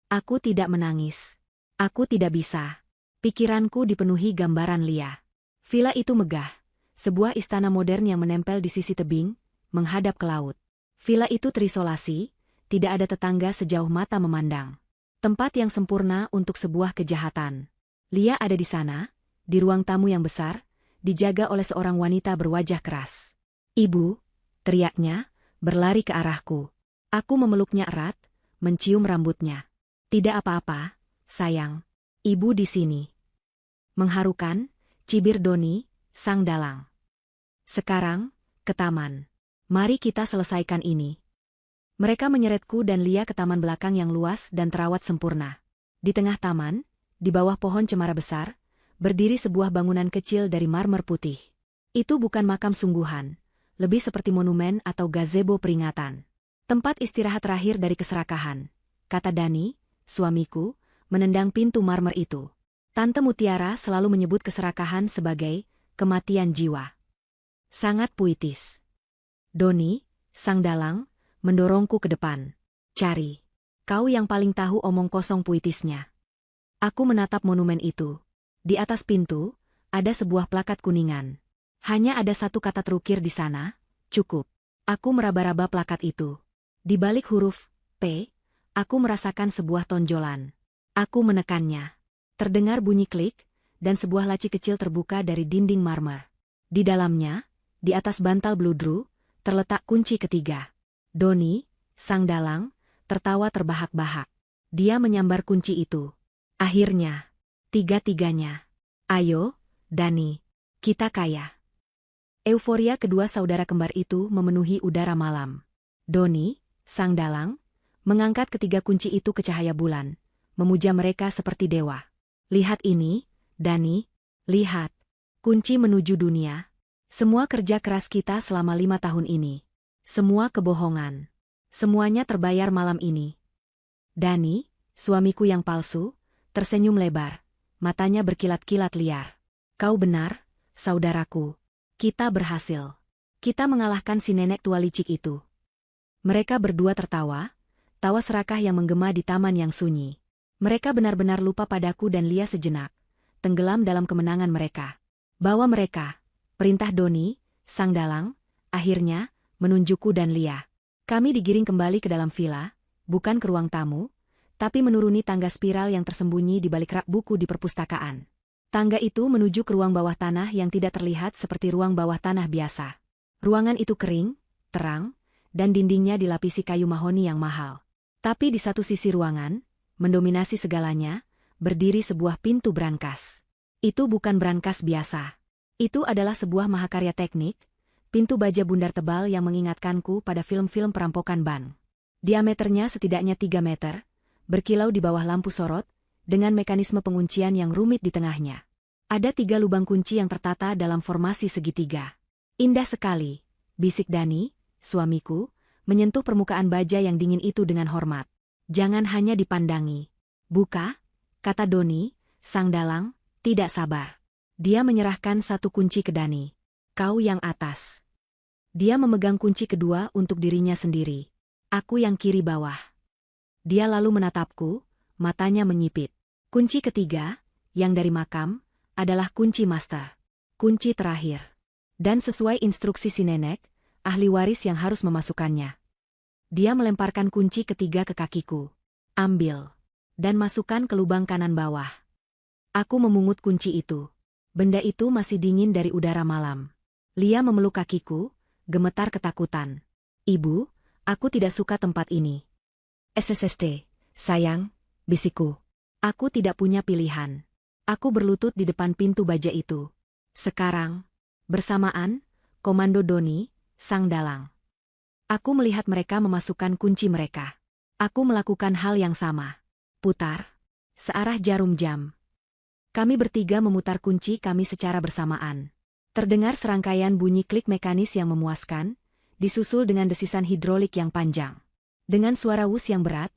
Aku tidak menangis. Aku tidak bisa. Pikiranku dipenuhi gambaran Lia. Villa itu megah. Sebuah istana modern yang menempel di sisi tebing, menghadap ke laut. Villa itu terisolasi, tidak ada tetangga sejauh mata memandang. Tempat yang sempurna untuk sebuah kejahatan. Lia ada di sana, di ruang tamu yang besar, dijaga oleh seorang wanita berwajah keras. Ibu, teriaknya, berlari ke arahku. Aku memeluknya erat, mencium rambutnya. Tidak apa-apa, sayang. Ibu di sini. Mengharukan, cibir Doni, sang dalang. Sekarang, ke taman. Mari kita selesaikan ini. Mereka menyeretku dan Lia ke taman belakang yang luas dan terawat sempurna. Di tengah taman, di bawah pohon cemara besar, berdiri sebuah bangunan kecil dari marmer putih. Itu bukan makam sungguhan, lebih seperti monumen atau gazebo peringatan. Tempat istirahat terakhir dari keserakahan, kata Dani, suamiku, menendang pintu marmer itu. Tante Mutiara selalu menyebut keserakahan sebagai kematian jiwa. Sangat puitis. Doni, sang dalang, mendorongku ke depan. Cari. Kau yang paling tahu omong kosong puitisnya. Aku menatap monumen itu. Di atas pintu, ada sebuah plakat kuningan. Hanya ada satu kata terukir di sana, cukup. Aku meraba-raba plakat itu. Di balik huruf P, aku merasakan sebuah tonjolan. Aku menekannya. Terdengar bunyi klik, dan sebuah laci kecil terbuka dari dinding marmer. Di dalamnya, di atas bantal bludru, terletak kunci ketiga. Doni, sang dalang, tertawa terbahak-bahak. Dia menyambar kunci itu. Akhirnya, tiga-tiganya. Ayo, Dani, kita kaya. Euforia kedua saudara kembar itu memenuhi udara malam. Doni, sang dalang, mengangkat ketiga kunci itu ke cahaya bulan, memuja mereka seperti dewa. Lihat ini, Dani, lihat. Kunci menuju dunia. Semua kerja keras kita selama 5 tahun ini. Semua kebohongan. Semuanya terbayar malam ini. Dani, suamiku yang palsu, tersenyum lebar. Matanya berkilat-kilat liar. Kau benar, saudaraku. Kita berhasil. Kita mengalahkan si nenek tua licik itu. Mereka berdua tertawa, tawa serakah yang menggema di taman yang sunyi. Mereka benar-benar lupa padaku dan Lia sejenak, tenggelam dalam kemenangan mereka. Bawa mereka, perintah Doni, sang dalang, akhirnya, menunjukku dan Lia. Kami digiring kembali ke dalam villa, bukan ke ruang tamu, tapi menuruni tangga spiral yang tersembunyi di balik rak buku di perpustakaan. Tangga itu menuju ke ruang bawah tanah yang tidak terlihat seperti ruang bawah tanah biasa. Ruangan itu kering, terang, dan dindingnya dilapisi kayu mahoni yang mahal. Tapi di satu sisi ruangan, mendominasi segalanya, berdiri sebuah pintu brankas. Itu bukan brankas biasa. Itu adalah sebuah mahakarya teknik, pintu baja bundar tebal yang mengingatkanku pada film-film perampokan bank. Diameternya setidaknya 3 meter, berkilau di bawah lampu sorot, dengan mekanisme penguncian yang rumit di tengahnya. Ada 3 lubang kunci yang tertata dalam formasi segitiga. Indah sekali, bisik Dani, suamiku, menyentuh permukaan baja yang dingin itu dengan hormat. Jangan hanya dipandangi. Buka, kata Doni, sang dalang, tidak sabar. Dia menyerahkan satu kunci ke Dani. Kau yang atas. Dia memegang kunci kedua untuk dirinya sendiri. Aku yang kiri bawah. Dia lalu menatapku, matanya menyipit. Kunci ketiga, yang dari makam, adalah kunci master. Kunci terakhir. Dan sesuai instruksi si nenek, ahli waris yang harus memasukkannya. Dia melemparkan kunci ketiga ke kakiku. Ambil. Dan masukkan ke lubang kanan bawah. Aku memungut kunci itu. Benda itu masih dingin dari udara malam. Lia memeluk kakiku, gemetar ketakutan. Ibu, aku tidak suka tempat ini. SSST, sayang, bisikku. Aku tidak punya pilihan. Aku berlutut di depan pintu baja itu. Sekarang, bersamaan, Komando Doni, sang dalang. Aku melihat mereka memasukkan kunci mereka. Aku melakukan hal yang sama. Putar. Searah jarum jam. Kami bertiga memutar kunci kami secara bersamaan. Terdengar serangkaian bunyi klik mekanis yang memuaskan, disusul dengan desisan hidrolik yang panjang. Dengan suara wus yang berat,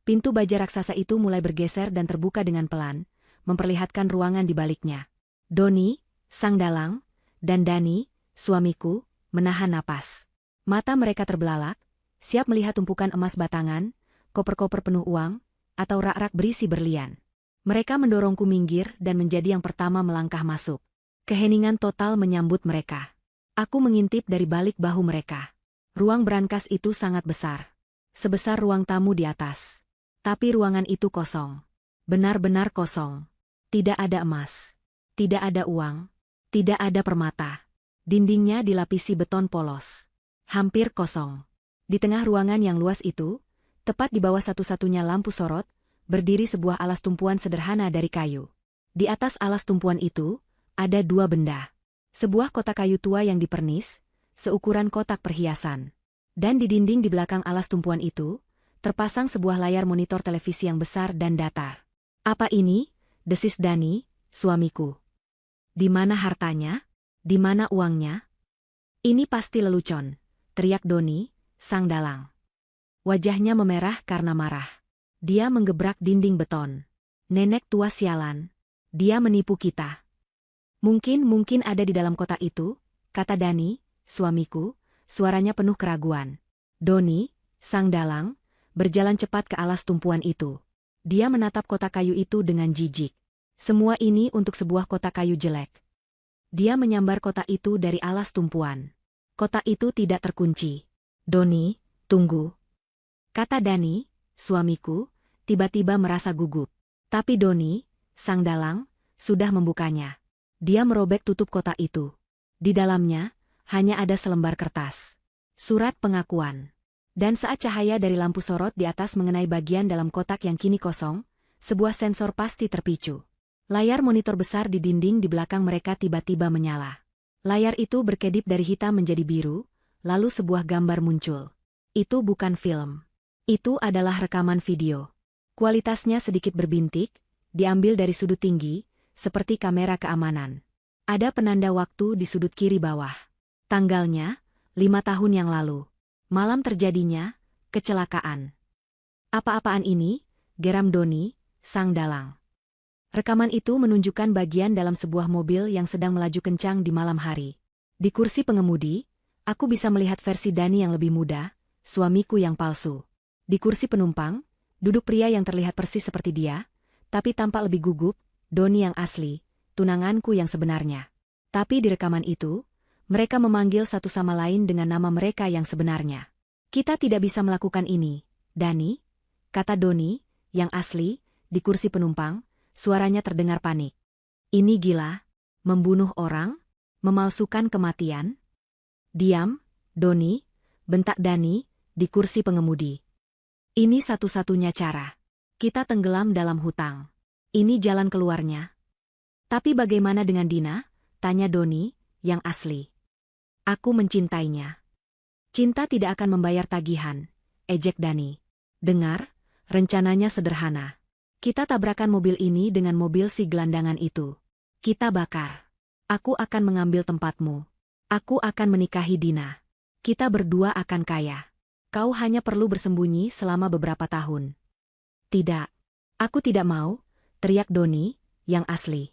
pintu baja raksasa itu mulai bergeser dan terbuka dengan pelan, memperlihatkan ruangan di baliknya. Doni, sang dalang, dan Dani, suamiku, menahan napas. Mata mereka terbelalak, siap melihat tumpukan emas batangan, koper-koper penuh uang, atau rak-rak berisi berlian. Mereka mendorongku minggir dan menjadi yang pertama melangkah masuk. Keheningan total menyambut mereka. Aku mengintip dari balik bahu mereka. Ruang brankas itu sangat besar. Sebesar ruang tamu di atas. Tapi ruangan itu kosong. Benar-benar kosong. Tidak ada emas. Tidak ada uang. Tidak ada permata. Dindingnya dilapisi beton polos. Hampir kosong. Di tengah ruangan yang luas itu, tepat di bawah satu-satunya lampu sorot, berdiri sebuah alas tumpuan sederhana dari kayu. Di atas alas tumpuan itu, ada dua benda. Sebuah kotak kayu tua yang dipernis, seukuran kotak perhiasan. Dan di dinding di belakang alas tumpuan itu, terpasang sebuah layar monitor televisi yang besar dan datar. "Apa ini?" desis Dani, suamiku. "Di mana hartanya? Di mana uangnya?" "Ini pasti lelucon," teriak Doni, sang dalang. Wajahnya memerah karena marah. Dia menggebrak dinding beton. "Nenek tua sialan. Dia menipu kita." Mungkin ada di dalam kotak itu," kata Dani, suamiku, suaranya penuh keraguan. Doni, sang dalang, berjalan cepat ke alas tumpuan itu. Dia menatap kotak kayu itu dengan jijik. Semua ini untuk sebuah kotak kayu jelek. Dia menyambar kotak itu dari alas tumpuan. Kotak itu tidak terkunci. "Doni, tunggu," kata Dani, suamiku, tiba-tiba merasa gugup. Tapi Doni, sang dalang, sudah membukanya. Dia merobek tutup kotak itu. Di dalamnya, hanya ada selembar kertas. Surat pengakuan. Dan saat cahaya dari lampu sorot di atas mengenai bagian dalam kotak yang kini kosong, sebuah sensor pasti terpicu. Layar monitor besar di dinding di belakang mereka tiba-tiba menyala. Layar itu berkedip dari hitam menjadi biru, lalu sebuah gambar muncul. Itu bukan film. Itu adalah rekaman video. Kualitasnya sedikit berbintik, diambil dari sudut tinggi, seperti kamera keamanan. Ada penanda waktu di sudut kiri bawah. Tanggalnya, 5 tahun yang lalu. Malam terjadinya, kecelakaan. "Apa-apaan ini?" geram Doni, sang dalang. Rekaman itu menunjukkan bagian dalam sebuah mobil yang sedang melaju kencang di malam hari. Di kursi pengemudi, aku bisa melihat versi Dani yang lebih muda, suamiku yang palsu. Di kursi penumpang, duduk pria yang terlihat persis seperti dia, tapi tampak lebih gugup, Doni yang asli, tunanganku yang sebenarnya. Tapi di rekaman itu, mereka memanggil satu sama lain dengan nama mereka yang sebenarnya. "Kita tidak bisa melakukan ini, Dani," kata Doni, yang asli, di kursi penumpang, suaranya terdengar panik. "Ini gila, membunuh orang, memalsukan kematian." "Diam, Doni," bentak Dani, di kursi pengemudi. "Ini satu-satunya cara. Kita tenggelam dalam hutang. Ini jalan keluarnya." "Tapi bagaimana dengan Dina?" tanya Doni, yang asli. "Aku mencintainya." "Cinta tidak akan membayar tagihan," ejek Dani. "Dengar, rencananya sederhana. Kita tabrakan mobil ini dengan mobil si gelandangan itu. Kita bakar. Aku akan mengambil tempatmu. Aku akan menikahi Dina. Kita berdua akan kaya. Kau hanya perlu bersembunyi selama beberapa tahun." "Tidak. Aku tidak mau," teriak Doni, yang asli.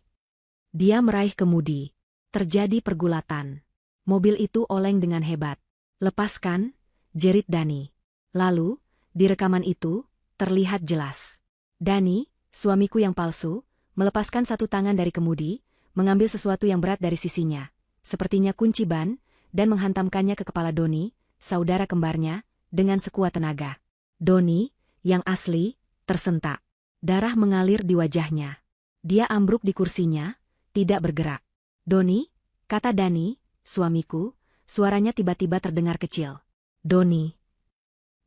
Dia meraih kemudi. Terjadi pergulatan. Mobil itu oleng dengan hebat. "Lepaskan," jerit Dani. Lalu, di rekaman itu, terlihat jelas. Dani, suamiku yang palsu, melepaskan satu tangan dari kemudi, mengambil sesuatu yang berat dari sisinya, sepertinya kunci ban, dan menghantamkannya ke kepala Doni, saudara kembarnya, dengan sekuat tenaga. Doni, yang asli, tersentak. Darah mengalir di wajahnya. Dia ambruk di kursinya, tidak bergerak. "Doni," kata Dani, suamiku, suaranya tiba-tiba terdengar kecil. "Doni."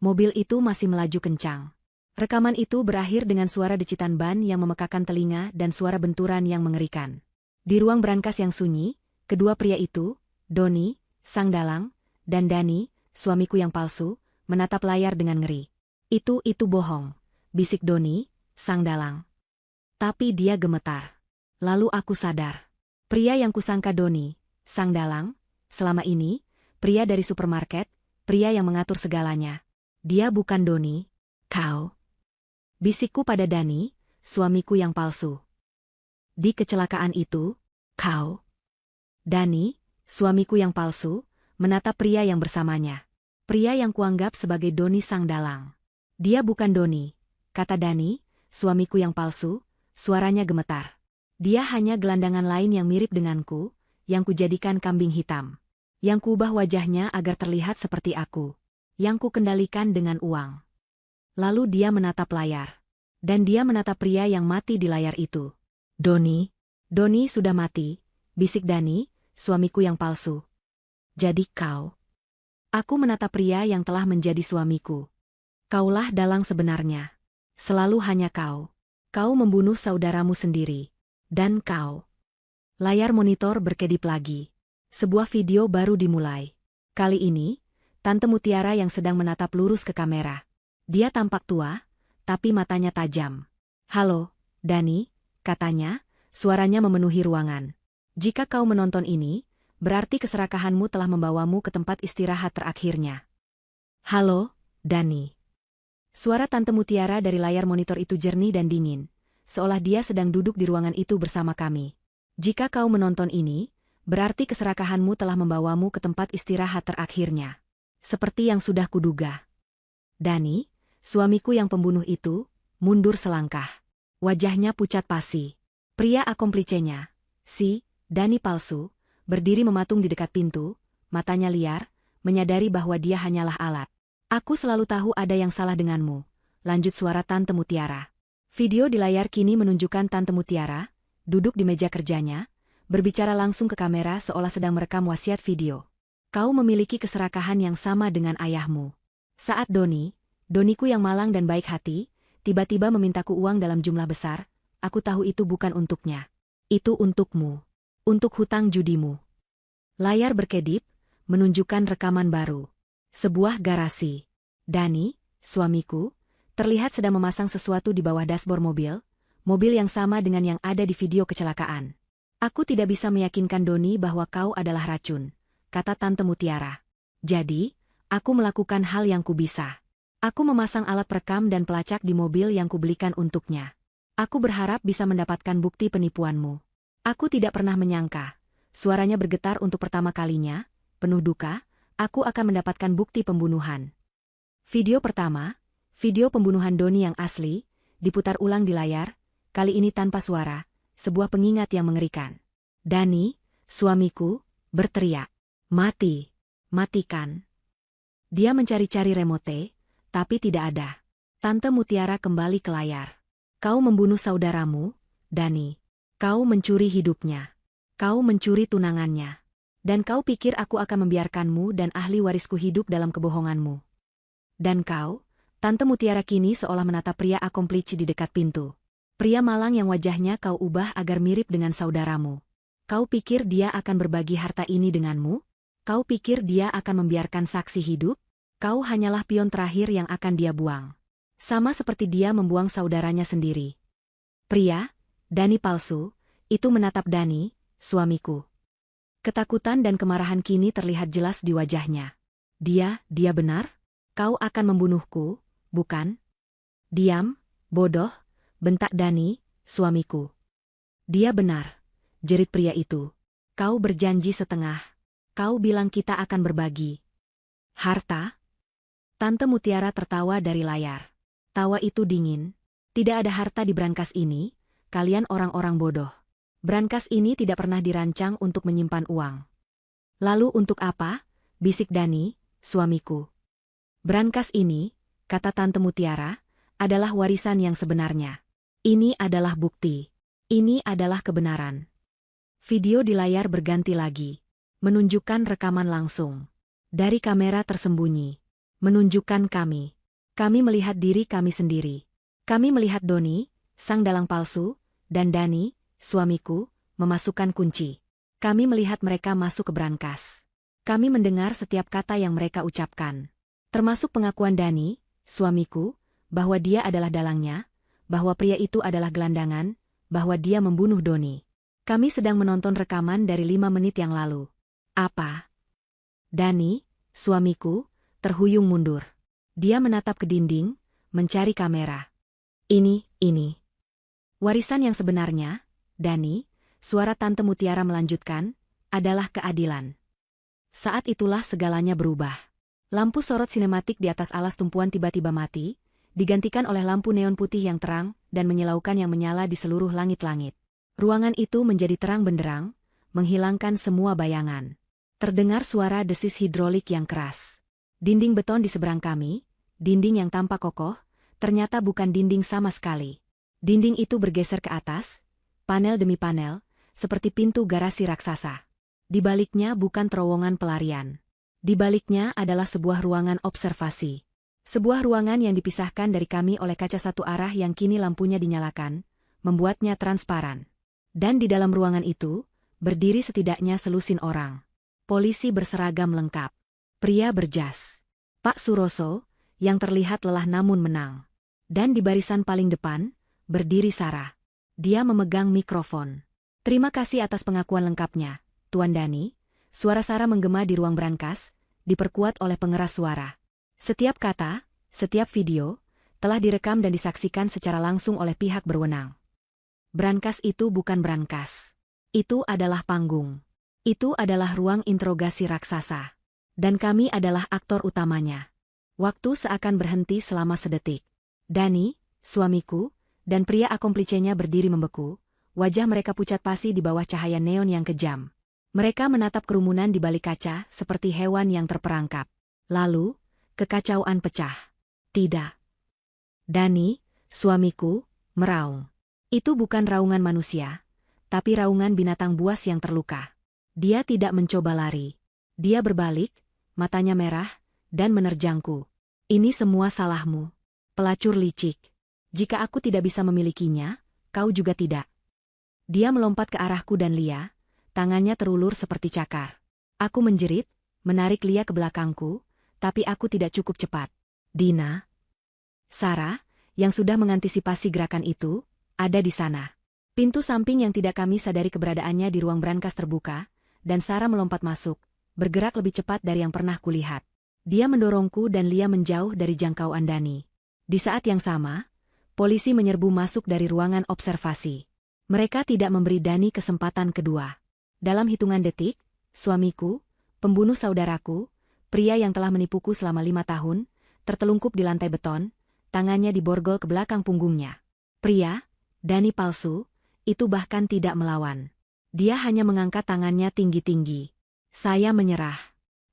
Mobil itu masih melaju kencang. Rekaman itu berakhir dengan suara decitan ban yang memekakan telinga dan suara benturan yang mengerikan. Di ruang brankas yang sunyi, kedua pria itu, Doni, sang dalang, dan Dani, suamiku yang palsu, menatap layar dengan ngeri. Itu bohong, bisik Doni, sang dalang. Tapi dia gemetar. Lalu aku sadar. Pria yang kusangka Doni, sang dalang, selama ini, pria dari supermarket, pria yang mengatur segalanya. Dia bukan Doni, kau. Bisikku pada Dani, suamiku yang palsu. Di kecelakaan itu, kau. Dani, suamiku yang palsu, menatap pria yang bersamanya. Pria yang kuanggap sebagai Doni sang dalang. Dia bukan Doni, kata Dani, suamiku yang palsu, suaranya gemetar. Dia hanya gelandangan lain yang mirip denganku, yang kujadikan kambing hitam. Yang kuubah wajahnya agar terlihat seperti aku. Yang kukendalikan dengan uang. Lalu dia menatap layar. Dan dia menatap pria yang mati di layar itu. Doni sudah mati, bisik Dani, suamiku yang palsu. Jadi kau. Aku menatap pria yang telah menjadi suamiku. Kaulah dalang sebenarnya. Selalu hanya kau. Kau membunuh saudaramu sendiri. Dan kau. Layar monitor berkedip lagi. Sebuah video baru dimulai. Kali ini, Tante Mutiara yang sedang menatap lurus ke kamera. Dia tampak tua, tapi matanya tajam. Halo, Dani, katanya, suaranya memenuhi ruangan. Jika kau menonton ini, berarti keserakahanmu telah membawamu ke tempat istirahat terakhirnya. Halo, Dani. Suara Tante Mutiara dari layar monitor itu jernih dan dingin, seolah dia sedang duduk di ruangan itu bersama kami. Jika kau menonton ini, berarti keserakahanmu telah membawamu ke tempat istirahat terakhirnya. Seperti yang sudah kuduga. Dani, suamiku yang pembunuh itu, mundur selangkah. Wajahnya pucat pasi. Pria akomplicenya, si Dani palsu, berdiri mematung di dekat pintu, matanya liar, menyadari bahwa dia hanyalah alat. Aku selalu tahu ada yang salah denganmu, lanjut suara Tante Mutiara. Video di layar kini menunjukkan Tante Mutiara, duduk di meja kerjanya, berbicara langsung ke kamera seolah sedang merekam wasiat video. Kau memiliki keserakahan yang sama dengan ayahmu. Saat Doniku yang malang dan baik hati, tiba-tiba memintaku uang dalam jumlah besar, aku tahu itu bukan untuknya. Itu untukmu. Untuk hutang judimu. Layar berkedip, menunjukkan rekaman baru. Sebuah garasi. Dani, suamiku, terlihat sedang memasang sesuatu di bawah dashboard mobil yang sama dengan yang ada di video kecelakaan. Aku tidak bisa meyakinkan Doni bahwa kau adalah racun, kata Tante Mutiara. Jadi, aku melakukan hal yang kubisa. Aku memasang alat perekam dan pelacak di mobil yang kubelikan untuknya. Aku berharap bisa mendapatkan bukti penipuanmu. Aku tidak pernah menyangka. Suaranya bergetar untuk pertama kalinya, penuh duka, aku akan mendapatkan bukti pembunuhan. Video pertama, video pembunuhan Doni yang asli, diputar ulang di layar, kali ini tanpa suara, sebuah pengingat yang mengerikan. Dani, suamiku, berteriak. Mati. Matikan. Dia mencari-cari remote, tapi tidak ada. Tante Mutiara kembali ke layar. Kau membunuh saudaramu, Dani. Kau mencuri hidupnya. Kau mencuri tunangannya. Dan kau pikir aku akan membiarkanmu dan ahli warisku hidup dalam kebohonganmu. Dan kau, Tante Mutiara kini seolah menatap pria akomplice di dekat pintu. Pria malang yang wajahnya kau ubah agar mirip dengan saudaramu. Kau pikir dia akan berbagi harta ini denganmu? Kau pikir dia akan membiarkan saksi hidup? Kau hanyalah pion terakhir yang akan dia buang. Sama seperti dia membuang saudaranya sendiri. Pria, Dani palsu, itu menatap Dani, suamiku. Ketakutan dan kemarahan kini terlihat jelas di wajahnya. Dia benar? Kau akan membunuhku, bukan? Diam, bodoh, bentak Dani, suamiku. Dia benar, jerit pria itu. Kau berjanji setengah. Kau bilang kita akan berbagi. Harta? Tante Mutiara tertawa dari layar. Tawa itu dingin. Tidak ada harta di brankas ini, kalian orang-orang bodoh. Brankas ini tidak pernah dirancang untuk menyimpan uang. Lalu untuk apa? Bisik Dani, suamiku. Brankas ini, kata Tante Mutiara, adalah warisan yang sebenarnya. Ini adalah bukti. Ini adalah kebenaran. Video di layar berganti lagi. Menunjukkan rekaman langsung. Dari kamera tersembunyi. Menunjukkan kami. Kami melihat diri kami sendiri. Kami melihat Doni, sang dalang palsu, dan Dani, suamiku, memasukkan kunci. Kami melihat mereka masuk ke brankas. Kami mendengar setiap kata yang mereka ucapkan. Termasuk pengakuan Dani, suamiku, bahwa dia adalah dalangnya, bahwa pria itu adalah gelandangan, bahwa dia membunuh Doni. Kami sedang menonton rekaman dari 5 menit yang lalu. Apa? Dani, suamiku, terhuyung mundur. Dia menatap ke dinding, mencari kamera. Ini. Warisan yang sebenarnya, Dani, suara Tante Mutiara melanjutkan, adalah keadilan. Saat itulah segalanya berubah. Lampu sorot sinematik di atas alas tumpuan tiba-tiba mati, digantikan oleh lampu neon putih yang terang dan menyilaukan yang menyala di seluruh langit-langit. Ruangan itu menjadi terang benderang, menghilangkan semua bayangan. Terdengar suara desis hidrolik yang keras. Dinding beton di seberang kami, dinding yang tampak kokoh, ternyata bukan dinding sama sekali. Dinding itu bergeser ke atas, panel demi panel, seperti pintu garasi raksasa. Di baliknya bukan terowongan pelarian. Di baliknya adalah sebuah ruangan observasi. Sebuah ruangan yang dipisahkan dari kami oleh kaca satu arah yang kini lampunya dinyalakan, membuatnya transparan. Dan di dalam ruangan itu, berdiri setidaknya selusin orang. Polisi berseragam lengkap. Pria berjas. Pak Suroso, yang terlihat lelah namun menang. Dan di barisan paling depan, berdiri Sarah. Dia memegang mikrofon. Terima kasih atas pengakuan lengkapnya, Tuan Dani. Suara Sarah menggema di ruang brankas, diperkuat oleh pengeras suara. Setiap kata, setiap video, telah direkam dan disaksikan secara langsung oleh pihak berwenang. Brankas itu bukan brankas. Itu adalah panggung. Itu adalah ruang interogasi raksasa. Dan kami adalah aktor utamanya. Waktu seakan berhenti selama sedetik. Dani, suamiku, dan pria akomplicenya berdiri membeku, wajah mereka pucat pasi di bawah cahaya neon yang kejam. Mereka menatap kerumunan di balik kaca seperti hewan yang terperangkap. Lalu, kekacauan pecah. Tidak. Dani, suamiku, meraung. Itu bukan raungan manusia, tapi raungan binatang buas yang terluka. Dia tidak mencoba lari. Dia berbalik, matanya merah, dan menerjangku. Ini semua salahmu. Pelacur licik. Jika aku tidak bisa memilikinya, kau juga tidak. Dia melompat ke arahku dan Lia, tangannya terulur seperti cakar. Aku menjerit, menarik Lia ke belakangku, tapi aku tidak cukup cepat. Dina. Sarah, yang sudah mengantisipasi gerakan itu, ada di sana. Pintu samping yang tidak kami sadari keberadaannya di ruang brankas terbuka, dan Sarah melompat masuk, bergerak lebih cepat dari yang pernah kulihat. Dia mendorongku dan Lia menjauh dari jangkauan Dani. Di saat yang sama, polisi menyerbu masuk dari ruangan observasi. Mereka tidak memberi Dani kesempatan kedua. Dalam hitungan detik, suamiku, pembunuh saudaraku, pria yang telah menipuku selama 5 tahun, tertelungkup di lantai beton, tangannya diborgol ke belakang punggungnya. Pria, Dani palsu, itu bahkan tidak melawan. Dia hanya mengangkat tangannya tinggi-tinggi. Saya menyerah.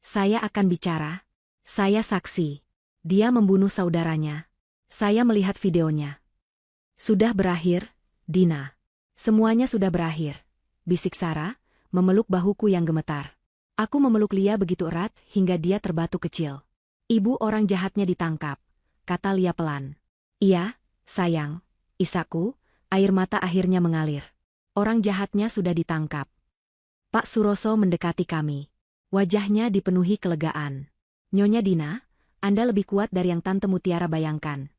Saya akan bicara. Saya saksi. Dia membunuh saudaranya. Saya melihat videonya. Sudah berakhir, Dina. Semuanya sudah berakhir, bisik Sarah, memeluk bahuku yang gemetar. Aku memeluk Lia begitu erat hingga dia terbatu kecil. Ibu orang jahatnya ditangkap, kata Lia pelan. Iya, sayang, isaku. Air mata akhirnya mengalir. Orang jahatnya sudah ditangkap. Pak Suroso mendekati kami. Wajahnya dipenuhi kelegaan. Nyonya Dina, Anda lebih kuat dari yang Tante Mutiara bayangkan.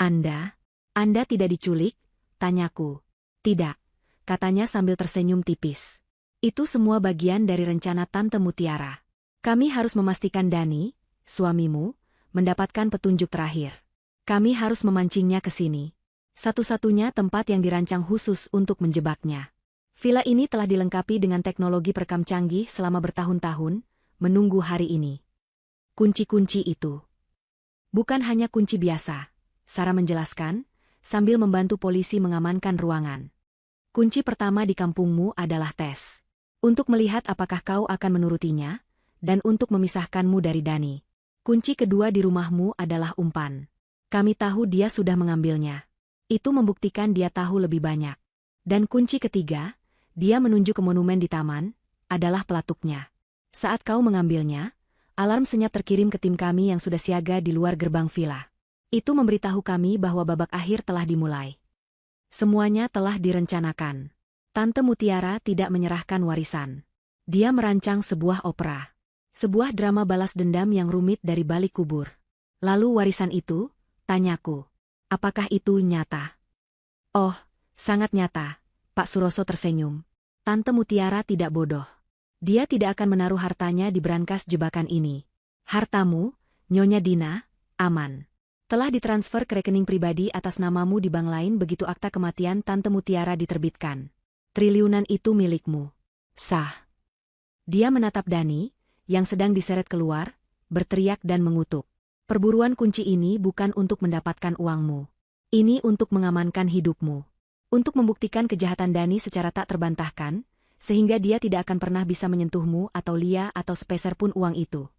Anda tidak diculik? Tanyaku. Tidak, katanya sambil tersenyum tipis. Itu semua bagian dari rencana Tante Mutiara. Kami harus memastikan Dani, suamimu, mendapatkan petunjuk terakhir. Kami harus memancingnya ke sini. Satu-satunya tempat yang dirancang khusus untuk menjebaknya. Villa ini telah dilengkapi dengan teknologi perekam canggih selama bertahun-tahun, menunggu hari ini. Kunci-kunci itu bukan hanya kunci biasa, Sarah menjelaskan, sambil membantu polisi mengamankan ruangan. Kunci pertama di kampungmu adalah tes. Untuk melihat apakah kau akan menurutinya, dan untuk memisahkanmu dari Dani. Kunci kedua di rumahmu adalah umpan. Kami tahu dia sudah mengambilnya. Itu membuktikan dia tahu lebih banyak. Dan kunci ketiga, dia menunjuk ke monumen di taman, adalah pelatuknya. Saat kau mengambilnya, alarm senyap terkirim ke tim kami yang sudah siaga di luar gerbang villa. Itu memberitahu kami bahwa babak akhir telah dimulai. Semuanya telah direncanakan. Tante Mutiara tidak menyerahkan warisan. Dia merancang sebuah opera. Sebuah drama balas dendam yang rumit dari balik kubur. Lalu warisan itu? Tanyaku. Apakah itu nyata? Oh, sangat nyata, Pak Suroso tersenyum. Tante Mutiara tidak bodoh. Dia tidak akan menaruh hartanya di berangkas jebakan ini. Hartamu, Nyonya Dina, aman. Telah ditransfer ke rekening pribadi atas namamu di bank lain begitu akta kematian Tante Mutiara diterbitkan. Triliunan itu milikmu. Sah. Dia menatap Dani, yang sedang diseret keluar, berteriak dan mengutuk. Perburuan kunci ini bukan untuk mendapatkan uangmu. Ini untuk mengamankan hidupmu. Untuk membuktikan kejahatan Dani secara tak terbantahkan, sehingga dia tidak akan pernah bisa menyentuhmu atau Lia atau sepeser pun uang itu.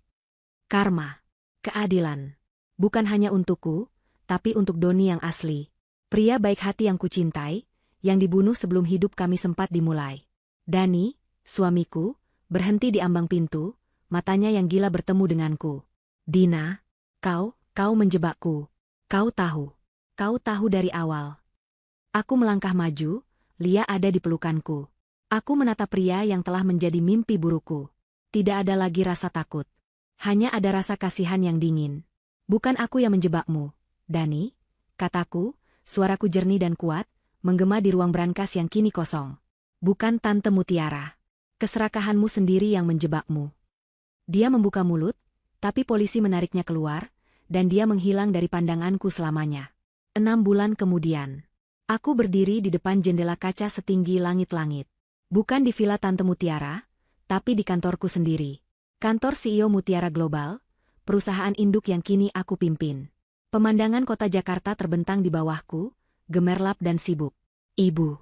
Karma. Keadilan. Bukan hanya untukku, tapi untuk Doni yang asli. Pria baik hati yang kucintai, yang dibunuh sebelum hidup kami sempat dimulai. Dani, suamiku, berhenti di ambang pintu, matanya yang gila bertemu denganku. Dina, kau menjebakku. Kau tahu dari awal. Aku melangkah maju, Lia ada di pelukanku. Aku menatap pria yang telah menjadi mimpi burukku. Tidak ada lagi rasa takut. Hanya ada rasa kasihan yang dingin. Bukan aku yang menjebakmu, Dani, kataku, suaraku jernih dan kuat, menggema di ruang brankas yang kini kosong. Bukan Tante Mutiara. Keserakahanmu sendiri yang menjebakmu. Dia membuka mulut, tapi polisi menariknya keluar, dan dia menghilang dari pandanganku selamanya. 6 bulan kemudian, aku berdiri di depan jendela kaca setinggi langit-langit. Bukan di villa Tante Mutiara, tapi di kantorku sendiri. Kantor CEO Mutiara Global, perusahaan induk yang kini aku pimpin. Pemandangan kota Jakarta terbentang di bawahku, gemerlap dan sibuk. Ibu.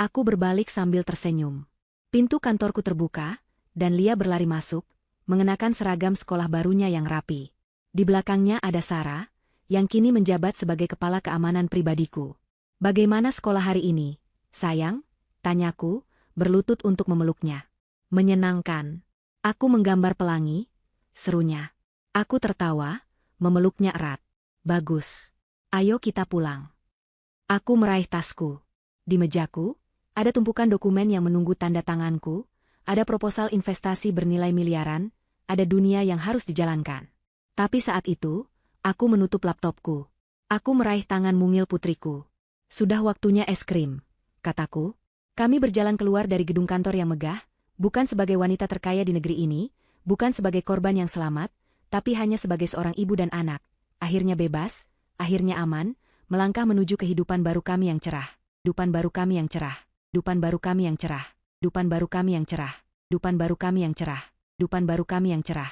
Aku berbalik sambil tersenyum. Pintu kantorku terbuka, dan Lia berlari masuk, mengenakan seragam sekolah barunya yang rapi. Di belakangnya ada Sarah, yang kini menjabat sebagai kepala keamanan pribadiku. Bagaimana sekolah hari ini, sayang? Tanyaku, berlutut untuk memeluknya. Menyenangkan. Aku menggambar pelangi, serunya. Aku tertawa, memeluknya erat. Bagus. Ayo kita pulang. Aku meraih tasku. Di mejaku, ada tumpukan dokumen yang menunggu tanda tanganku, ada proposal investasi bernilai miliaran, ada dunia yang harus dijalankan. Tapi saat itu, aku menutup laptopku. Aku meraih tangan mungil putriku. Sudah waktunya es krim, kataku. Kami berjalan keluar dari gedung kantor yang megah, bukan sebagai wanita terkaya di negeri ini, bukan sebagai korban yang selamat, tapi hanya sebagai seorang ibu dan anak, akhirnya bebas, akhirnya aman, melangkah menuju kehidupan baru kami yang cerah, kehidupan baru kami yang cerah, kehidupan baru kami yang cerah, kehidupan baru kami yang cerah, kehidupan baru kami yang cerah, kehidupan baru kami yang cerah.